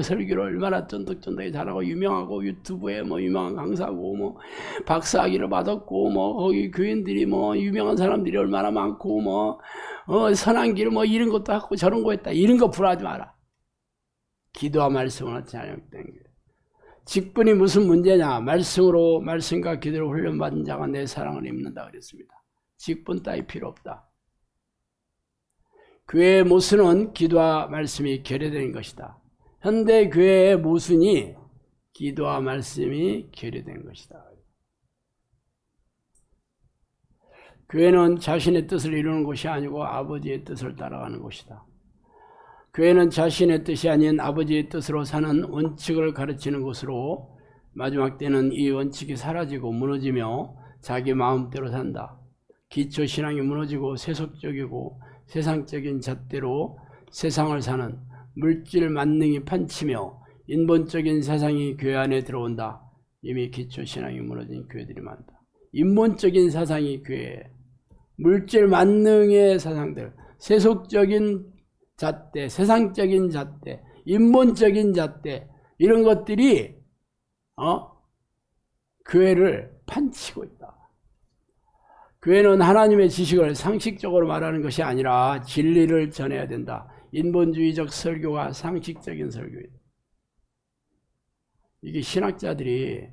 설교를 얼마나 쫀득쫀득하게 잘하고 유명하고 유튜브에 유명한 강사고 박사학위를 받았고 거기 교인들이 유명한 사람들이 얼마나 많고 선한기를 이런 것도 하고 저런 거 했다. 이런 거 부러워하지 마라. 기도와 말씀으로 잘 양육된 교회. 직분이 무슨 문제냐? 말씀으로 말씀과 기도로 훈련받은 자가 내 사랑을 입는다 그랬습니다. 직분 따위 필요 없다. 교회의 모순은 기도와 말씀이 결여된 것이다. 현대 교회의 모순이 기도와 말씀이 결여된 것이다. 교회는 자신의 뜻을 이루는 곳이 아니고 아버지의 뜻을 따라가는 곳이다. 교회는 자신의 뜻이 아닌 아버지의 뜻으로 사는 원칙을 가르치는 곳으로 마지막 때는 이 원칙이 사라지고 무너지며 자기 마음대로 산다. 기초신앙이 무너지고 세속적이고 세상적인 잣대로 세상을 사는 물질 만능이 판치며 인본적인 사상이 교회 안에 들어온다. 이미 기초신앙이 무너진 교회들이 많다. 인본적인 사상이 교회에, 물질 만능의 사상들, 세속적인 잣대, 세상적인 잣대, 인본적인 잣대, 이런 것들이 교회를 판치고 있다. 교회는 하나님의 지식을 상식적으로 말하는 것이 아니라 진리를 전해야 된다. 인본주의적 설교가 상식적인 설교이다. 이게 신학자들이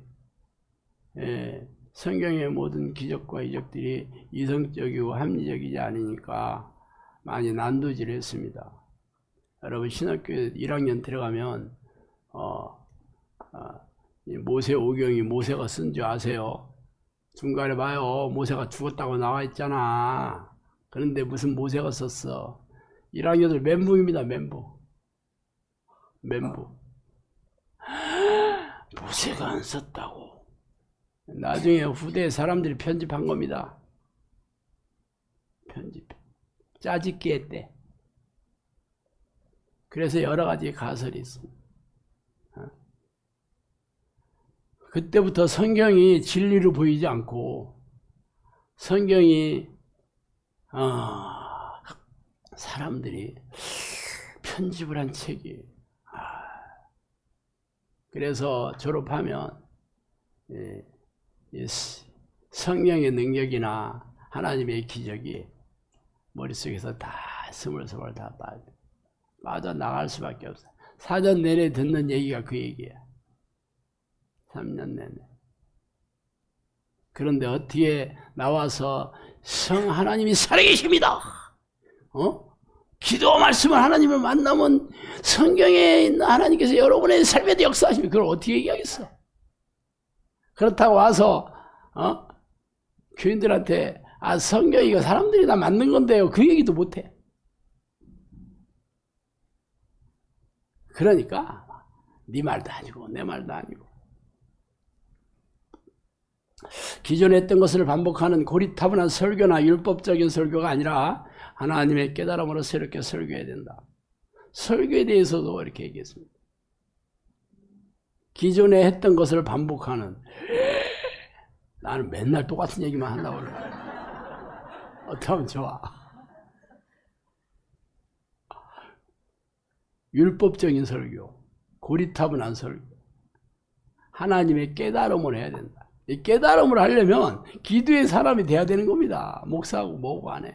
성경의 모든 기적과 이적들이 이성적이고 합리적이지 않으니까 많이 난도질을 했습니다. 여러분 신학교 1학년 들어가면 모세 오경이 모세가 쓴 줄 아세요? 중간에 봐요. 모세가 죽었다고 나와 있잖아. 그런데 무슨 모세가 썼어? 1학년들 멘붕입니다. 멘붕. 모세가 안 썼다고. 나중에 후대 사람들이 편집한 겁니다. 편집. 짜집기 했대. 그래서 여러 가지 가설이 있습니다. 그때부터 성경이 진리로 보이지 않고 성경이 사람들이 편집을 한 책이 그래서 졸업하면 성령의 능력이나 하나님의 기적이 머릿속에서 다 스물스물 다 빠져나갈 수밖에 없어요. 4년 내내 듣는 얘기가 그 얘기야. 3년 내내. 그런데 어떻게 나와서 하나님이 살아계십니다. 기도 말씀을 하나님을 만나면 성경에 있는 하나님께서 여러분의 삶에 역사하시면 그걸 어떻게 얘기하겠어? 그렇다고 와서 교인들한테 성경이 이거 사람들이 다 만든 건데요. 그 얘기도 못해. 그러니까 네 말도 아니고 내 말도 아니고 기존에 했던 것을 반복하는 고리타분한 설교나 율법적인 설교가 아니라 하나님의 깨달음으로 새롭게 설교해야 된다. 설교에 대해서도 이렇게 얘기했습니다. 기존에 했던 것을 반복하는 나는 맨날 똑같은 얘기만 한다고 그래. 어떻게 하면 좋아? 율법적인 설교, 고리타분한 설교, 하나님의 깨달음을 해야 된다. 이 깨달음을 하려면 기도의 사람이 돼야 되는 겁니다. 목사하고 뭐고 안 해.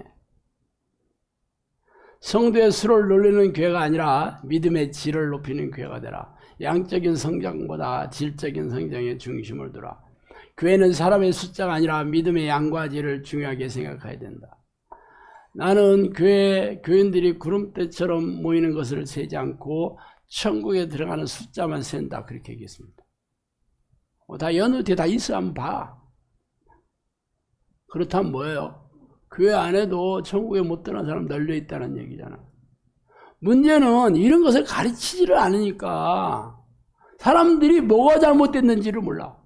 성도의 수를 놀리는 교회가 아니라 믿음의 질을 높이는 교회가 되라. 양적인 성장보다 질적인 성장에 중심을 두라. 교회는 사람의 숫자가 아니라 믿음의 양과 질을 중요하게 생각해야 된다. 나는 교인들이 구름대처럼 모이는 것을 세지 않고 천국에 들어가는 숫자만 센다. 그렇게 얘기했습니다. 다 연우대 다 있어 한번 봐. 그렇다면 뭐예요? 교회 안에도 천국에 못 들어간 사람 널려 있다는 얘기잖아. 문제는 이런 것을 가르치지를 않으니까 사람들이 뭐가 잘못됐는지를 몰라.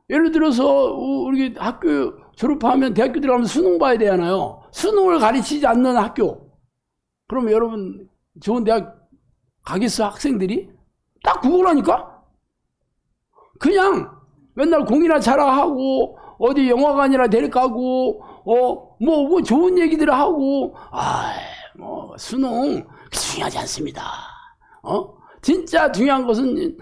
예를 들어서 우리 학교 졸업하면 대학교 들어가면 수능 봐야 되잖아요. 수능을 가르치지 않는 학교. 그럼 여러분 좋은 대학 가겠어 학생들이? 딱 그거라니까? 그냥 맨날 공이나 자랑하고 어디 영화관이나 데려가고 뭐 좋은 얘기들 하고 수능 중요하지 않습니다. 진짜 중요한 것은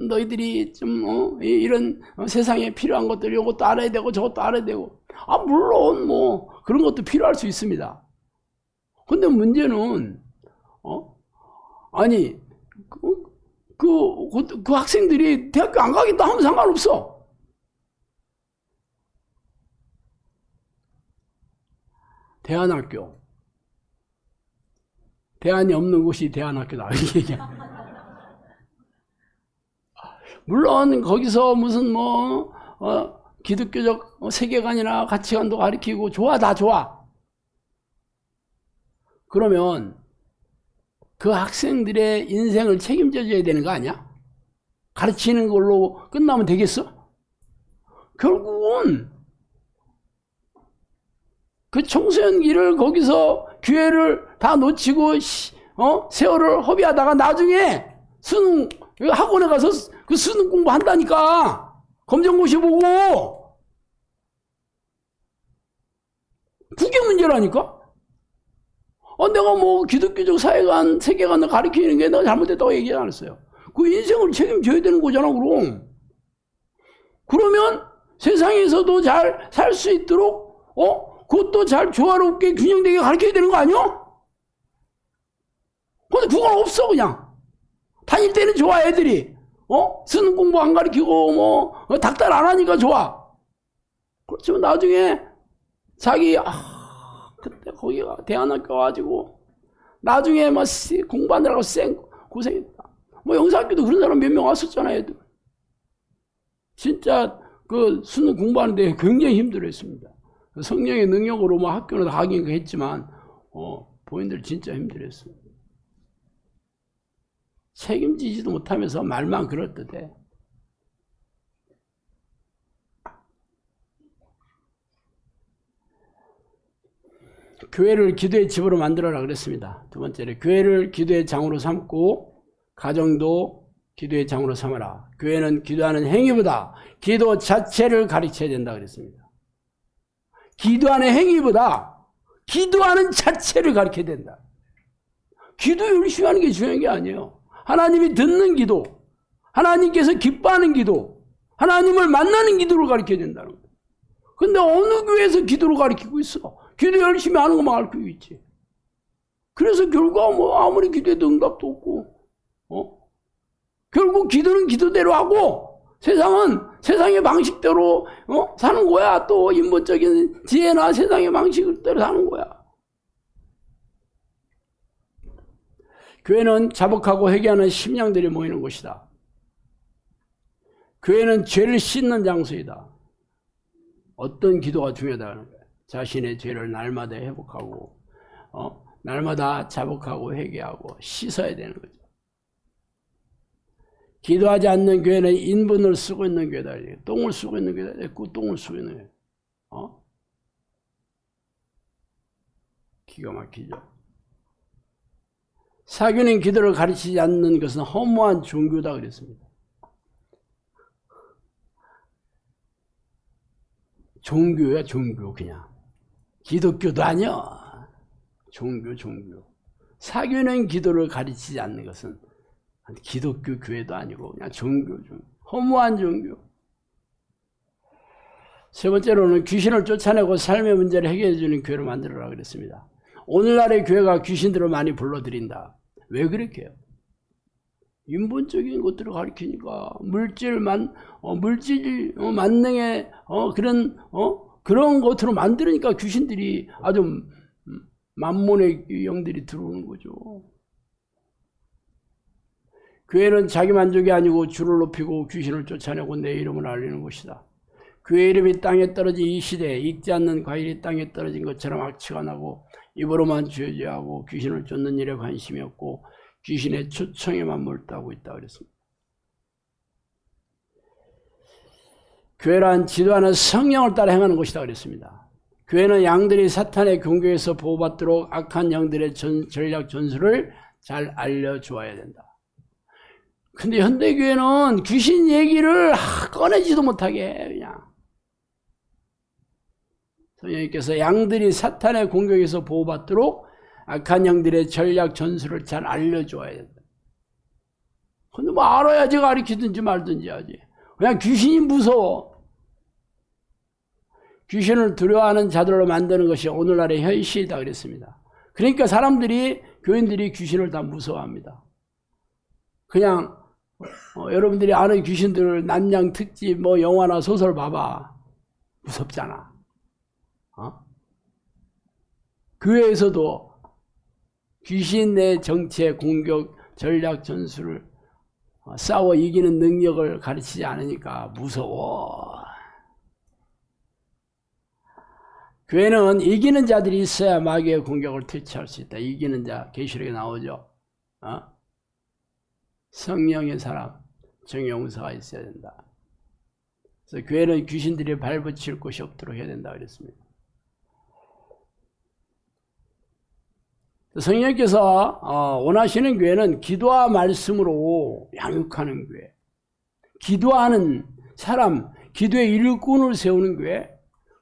너희들이 좀 이런 세상에 필요한 것들 이것도 알아야 되고 저것도 알아야 되고 물론 뭐 그런 것도 필요할 수 있습니다. 근데 문제는 아니, 그 학생들이 대학교 안 가겠다 하면 상관없어. 대안학교. 대안이 없는 곳이 대안학교다. 물론 거기서 무슨 기독교적 세계관이나 가치관도 가르치고 좋아, 다 좋아. 그러면 그 학생들의 인생을 책임져 줘야 되는 거 아니야? 가르치는 걸로 끝나면 되겠어? 결국은 그 청소년기를 거기서 기회를 다 놓치고 세월을 허비하다가 나중에 수능 학원에 가서 그 수능 공부한다니까. 검정고시 보고. 그게 문제라니까. 내가 기독교적 사회관, 세계관을 가르치는 게 내가 잘못했다고 얘기 안 했어요. 그 인생을 책임져야 되는 거잖아, 그럼. 그러면 세상에서도 잘 살 수 있도록, 그것도 잘 조화롭게 균형되게 가르쳐야 되는 거 아니야? 근데 그건 없어, 그냥. 다닐 때는 좋아, 애들이. 수능 공부 안 가르치고, 닥달 안 하니까 좋아. 그렇지만 나중에 자기, 그때 거기가 대안학교 와가지고, 나중에 공부하느라고 고생했다. 영사학교도 그런 사람 몇 명 왔었잖아, 애들. 진짜 그 수능 공부하는데 굉장히 힘들어 했습니다. 성령의 능력으로 학교는 다 가긴 했지만, 본인들 진짜 힘들어 했어요. 책임지지도 못하면서 말만 그럴듯해. 교회를 기도의 집으로 만들어라 그랬습니다. 두 번째로 교회를 기도의 장으로 삼고 가정도 기도의 장으로 삼아라. 교회는 기도하는 행위보다 기도 자체를 가르쳐야 된다 그랬습니다. 기도하는 행위보다 기도하는 자체를 가르쳐야 된다. 기도 열심히 하는 게 중요한 게 아니에요. 하나님이 듣는 기도, 하나님께서 기뻐하는 기도, 하나님을 만나는 기도를 가르쳐야 된다는 거예요. 근데 어느 교회에서 기도를 가르치고 있어? 기도 열심히 하는 것만 가르치고 있지. 그래서 결국 아무리 기도해도 응답도 없고, 결국 기도는 기도대로 하고, 세상은 세상의 방식대로 사는 거야. 또 인본적인 지혜나 세상의 방식대로 사는 거야. 교회는 자복하고 회개하는 심령들이 모이는 곳이다. 교회는 죄를 씻는 장소이다. 어떤 기도가 중요하다는 거예요. 자신의 죄를 날마다 회복하고 날마다 자복하고 회개하고 씻어야 되는 거죠. 기도하지 않는 교회는 인분을 쓰고 있는 교회다. 똥을 쓰고 있는 교회다. 똥을 쓰고 있는 교회. 기가 막히죠. 사교는 기도를 가르치지 않는 것은 허무한 종교다 그랬습니다. 종교야, 종교 그냥. 기독교도 아니야. 종교. 사교는 기도를 가르치지 않는 것은 기독교 교회도 아니고 그냥 종교. 허무한 종교. 세 번째로는 귀신을 쫓아내고 삶의 문제를 해결해 주는 교회를 만들어라 그랬습니다. 오늘날의 교회가 귀신들을 많이 불러들인다. 왜 그렇게 해요? 인본적인 것들을 가르치니까 물질 만능의 그런 것으로 만들으니까 귀신들이 아주 만몬의 영들이 들어오는 거죠. 교회는 자기 만족이 아니고 주를 높이고 귀신을 쫓아내고 내 이름을 알리는 곳이다. 그의 이름이 땅에 떨어진 이 시대에 익지 않는 과일이 땅에 떨어진 것처럼 악취가 나고 입으로만 죄죄 하고 귀신을 쫓는 일에 관심이 없고 귀신의 초청에만 몰두하고 있다 그랬습니다. 교회란 지도하는 성령을 따라 행하는 곳이다 그랬습니다. 교회는 양들이 사탄의 공격에서 보호받도록 악한 영들의 전략 전술을 잘 알려주어야 된다. 근데 현대교회는 귀신 얘기를 꺼내지도 못하게 해, 그냥. 성령님께서 양들이 사탄의 공격에서 보호받도록 악한 영들의 전략 전술을 잘 알려줘야 된다. 근데 알아야지 가르치든지 말든지 하지. 그냥 귀신이 무서워. 귀신을 두려워하는 자들로 만드는 것이 오늘날의 현실이다 그랬습니다. 그러니까 교인들이 귀신을 다 무서워합니다. 그냥 여러분들이 아는 귀신들을 난장 특집 뭐 영화나 소설 봐봐. 무섭잖아. 교회에서도 귀신 내 정체, 공격, 전략, 전술을 싸워 이기는 능력을 가르치지 않으니까 무서워. 교회는 이기는 자들이 있어야 마귀의 공격을 퇴치할 수 있다. 이기는 자, 계시록에 나오죠. 성령의 사람, 정용사가 있어야 된다. 그래서 교회는 귀신들이 발붙일 곳이 없도록 해야 된다 그랬습니다. 성령께서 원하시는 교회는 기도와 말씀으로 양육하는 교회, 기도하는 사람, 기도의 일꾼을 세우는 교회,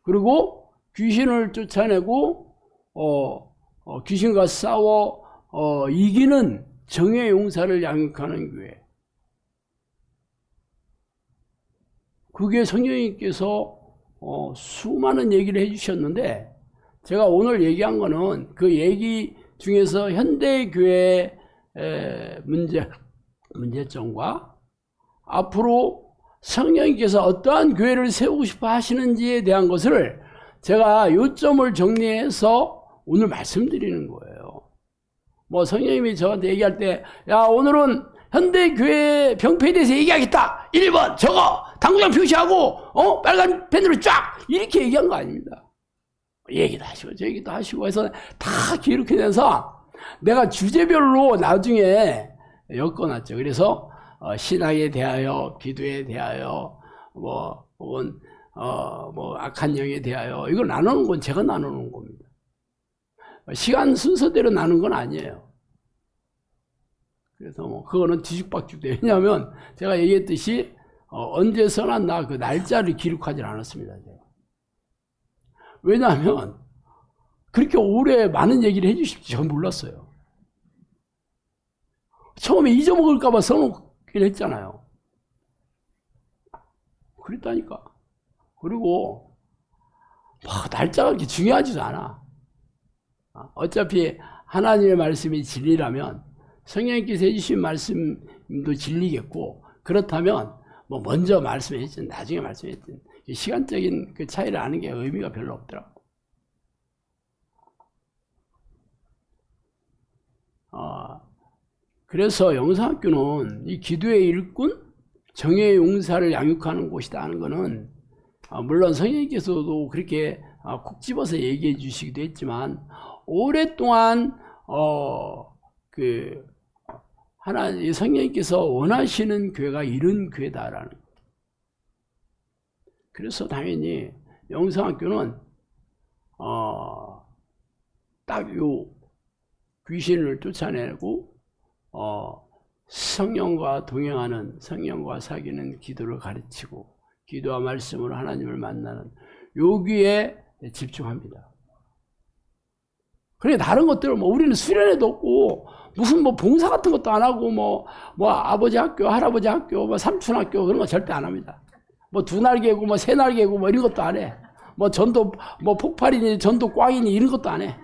그리고 귀신을 쫓아내고 귀신과 싸워 이기는 정의 용사를 양육하는 교회. 그게 성령님께서 수많은 얘기를 해주셨는데 제가 오늘 얘기한 거는 그 얘기 중에서 현대교회의 문제점과 앞으로 성령님께서 어떠한 교회를 세우고 싶어 하시는지에 대한 것을 제가 요점을 정리해서 오늘 말씀드리는 거예요. 뭐 성령님이 저한테 얘기할 때 야 오늘은 현대교회 병폐에 대해서 얘기하겠다. 1번 저거 당구장 표시하고 빨간 펜으로 쫙 이렇게 얘기한 거 아닙니다. 얘기도 하시고 저 얘기도 하시고 해서 다 기록해 내서 내가 주제별로 나중에 엮어놨죠. 그래서 신앙에 대하여, 기도에 대하여, 혹은 악한 영에 대하여 이걸 나누는 건 제가 나누는 겁니다. 시간 순서대로 나누는 건 아니에요. 그래서 그거는 뒤죽박죽 돼요. 왜냐하면 제가 얘기했듯이 언제 써놨나 그 날짜를 기록하지 않았습니다. 제가. 왜냐하면 그렇게 오래 많은 얘기를 해주실지 제가 몰랐어요. 처음에 잊어먹을까봐 써놓긴 했잖아요. 그랬다니까. 그리고 날짜가 그렇게 중요하지도 않아. 어차피 하나님의 말씀이 진리라면 성령님께서 해주신 말씀도 진리겠고, 그렇다면 먼저 말씀했든 나중에 말씀했든 시간적인 그 차이를 아는 게 의미가 별로 없더라고. 그래서 영성학교는 이 기도의 일꾼, 정의의 용사를 양육하는 곳이다 하는 것은 물론 성령님께서도 그렇게 콕 집어서 얘기해 주시기도 했지만 오랫동안 하나님 성령님께서 원하시는 교회가 이런 교회다라는 거예요. 그래서 당연히 영성학교는 딱 요 귀신을 쫓아내고 성령과 동행하는, 성령과 사귀는 기도를 가르치고 기도와 말씀으로 하나님을 만나는 여기에 집중합니다. 그래 다른 것들은 우리는 수련회도 없고 무슨 봉사 같은 것도 안 하고 아버지 학교, 할아버지 학교, 삼촌 학교 그런 거 절대 안 합니다. 두 날개고 세 날개고 이런 것도 안 해. 전도 폭발이니 전도 꽝이니 이런 것도 안 해.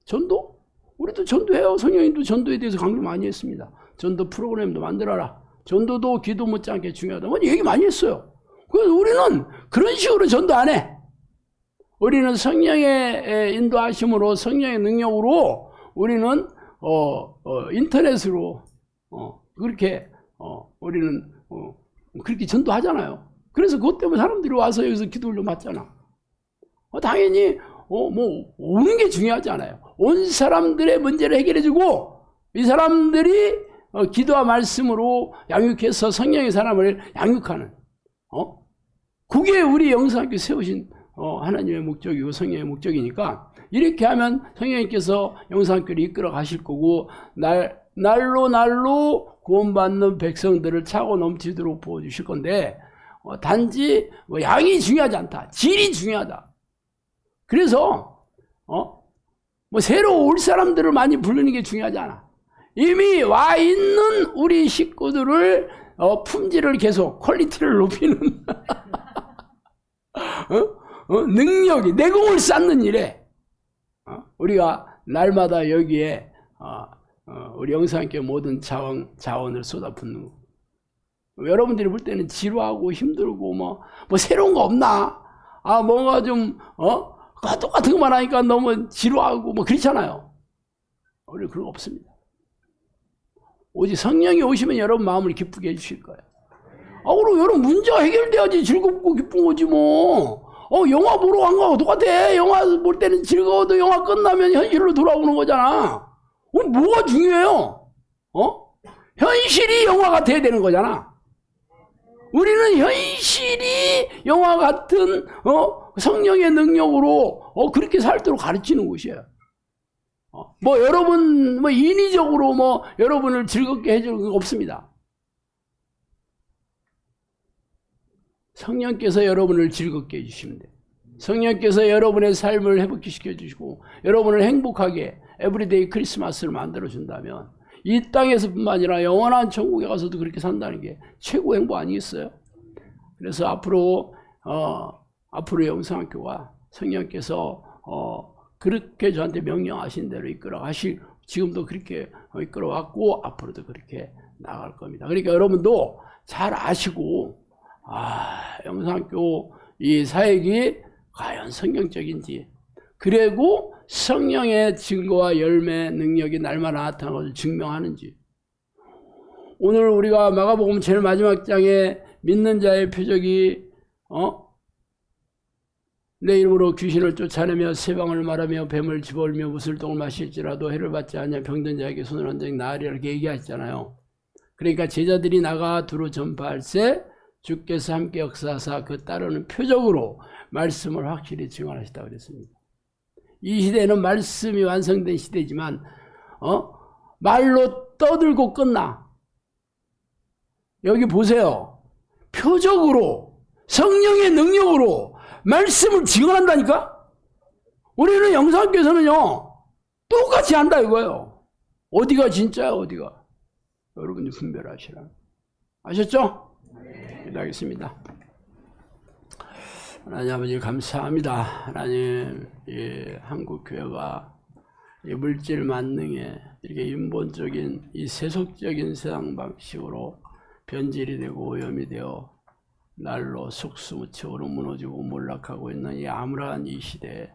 전도? 우리도 전도해요. 성령님도 전도에 대해서 강조 많이 했습니다. 전도 프로그램도 만들어라. 전도도 기도 못지않게 중요하다. 얘기 많이 했어요. 그래서 우리는 그런 식으로 전도 안 해. 우리는 성령의 인도하심으로, 성령의 능력으로 우리는 인터넷으로 그렇게 우리는 그렇게 전도하잖아요. 그래서 그것 때문에 사람들이 와서 여기서 기도 훈련 받잖아. 당연히 오는 게 중요하지 않아요. 온 사람들의 문제를 해결해주고 이 사람들이 기도와 말씀으로 양육해서 성령의 사람을 양육하는 그게 우리 영성학교 세우신 하나님의 목적이고 성령의 목적이니까 이렇게 하면 성령님께서 영성학교를 이끌어 가실 거고 날로 구원받는 백성들을 차고 넘치도록 부어주실 건데 단지 양이 중요하지 않다. 질이 중요하다. 그래서 새로 올 사람들을 많이 부르는 게 중요하지 않아. 이미 와 있는 우리 식구들을 품질을 계속 퀄리티를 높이는 능력이 내공을 쌓는 일에 우리가 날마다 여기에 우리 영상교회 모든 자원을 쏟아붓는 거. 여러분들이 볼 때는 지루하고 힘들고 뭐 새로운 거 없나? 뭔가 좀 똑같은 것만 하니까 너무 지루하고 뭐 그렇잖아요. 우리 그런 거 없습니다. 오직 성령이 오시면 여러분 마음을 기쁘게 해주실 거예요. 그럼 여러분 문제가 해결돼야지 즐겁고 기쁜 거지 뭐. 영화 보러 간 거하고 똑같아. 영화 볼 때는 즐거워도 영화 끝나면 현실로 돌아오는 거잖아. 뭐가 중요해요? 현실이 영화가 돼야 되는 거잖아. 우리는 현실이 영화 같은 성령의 능력으로 그렇게 살도록 가르치는 곳이에요. 여러분 인위적으로 여러분을 즐겁게 해주는 거 없습니다. 성령께서 여러분을 즐겁게 해주시면 돼요. 성령께서 여러분의 삶을 회복시켜 주시고 여러분을 행복하게 에브리데이 크리스마스를 만들어 준다면 이 땅에서뿐만 아니라 영원한 천국에 가서도 그렇게 산다는 게 최고 행복 아니겠어요? 그래서 앞으로 영상학교가 성령께서 그렇게 저한테 명령하신 대로 지금도 그렇게 이끌어왔고 앞으로도 그렇게 나갈 겁니다. 그러니까 여러분도 잘 아시고 영상학교 이 사역이 과연 성경적인지, 그리고 성령의 증거와 열매 능력이 날마다 나타나는 것을 증명하는지. 오늘 우리가 마가복음 제일 마지막 장에 믿는 자의 표적이 내 이름으로 귀신을 쫓아내며 세방을 말하며 뱀을 집어올며 무술똥을 마실지라도 해를 받지 않냐 병든 자에게 손을 얹어 나으리라 이렇게 얘기하셨잖아요. 그러니까 제자들이 나가 두루 전파할세 주께서 함께 역사하사 그 따르는 표적으로 말씀을 확실히 증언하시다고 그랬습니다. 이 시대는 말씀이 완성된 시대지만 말로 떠들고 끝나. 여기 보세요. 표적으로 성령의 능력으로 말씀을 증언한다니까? 우리는 영상교에서는요 똑같이 한다 이거예요. 어디가 진짜야 어디가. 여러분이 분별하시라. 아셨죠? 기도하겠습니다. 하나님 아버지 감사합니다. 하나님 한국교회가 이 물질 만능에 이렇게 인본적인 이 세속적인 세상 방식으로 변질이 되고 오염이 되어 날로 속수무책으로 무너지고 몰락하고 있는 이 암울한 이 시대에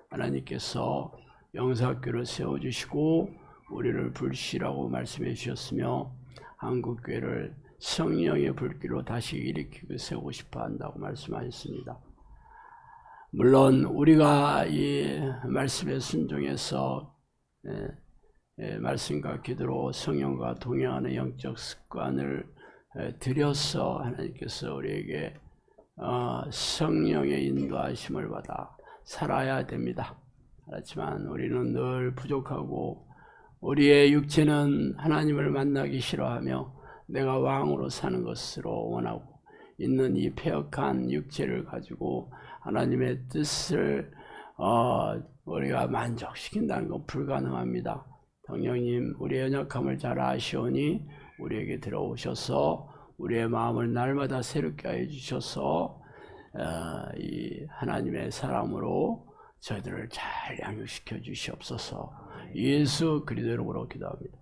하나님께서 영사학교를 세워주시고 우리를 불씨라고 말씀해 주셨으며 한국교회를 성령의 불길로 다시 일으키고 세우고 싶어 한다고 말씀하셨습니다. 물론 우리가 이 말씀에 순종해서 말씀과 기도로 성령과 동행하는 영적 습관을 들여서 하나님께서 우리에게 성령의 인도하심을 받아 살아야 됩니다. 그렇지만 우리는 늘 부족하고 우리의 육체는 하나님을 만나기 싫어하며 내가 왕으로 사는 것으로 원하고 있는 이 패역한 육체를 가지고 하나님의 뜻을 우리가 만족시킨다는 건 불가능합니다. 성령님 우리의 연약함을 잘 아시오니 우리에게 들어오셔서 우리의 마음을 날마다 새롭게 하여 주셔서 이 하나님의 사람으로 저희들을 잘 양육시켜 주시옵소서. 예수 그리스도 이름으로 기도합니다.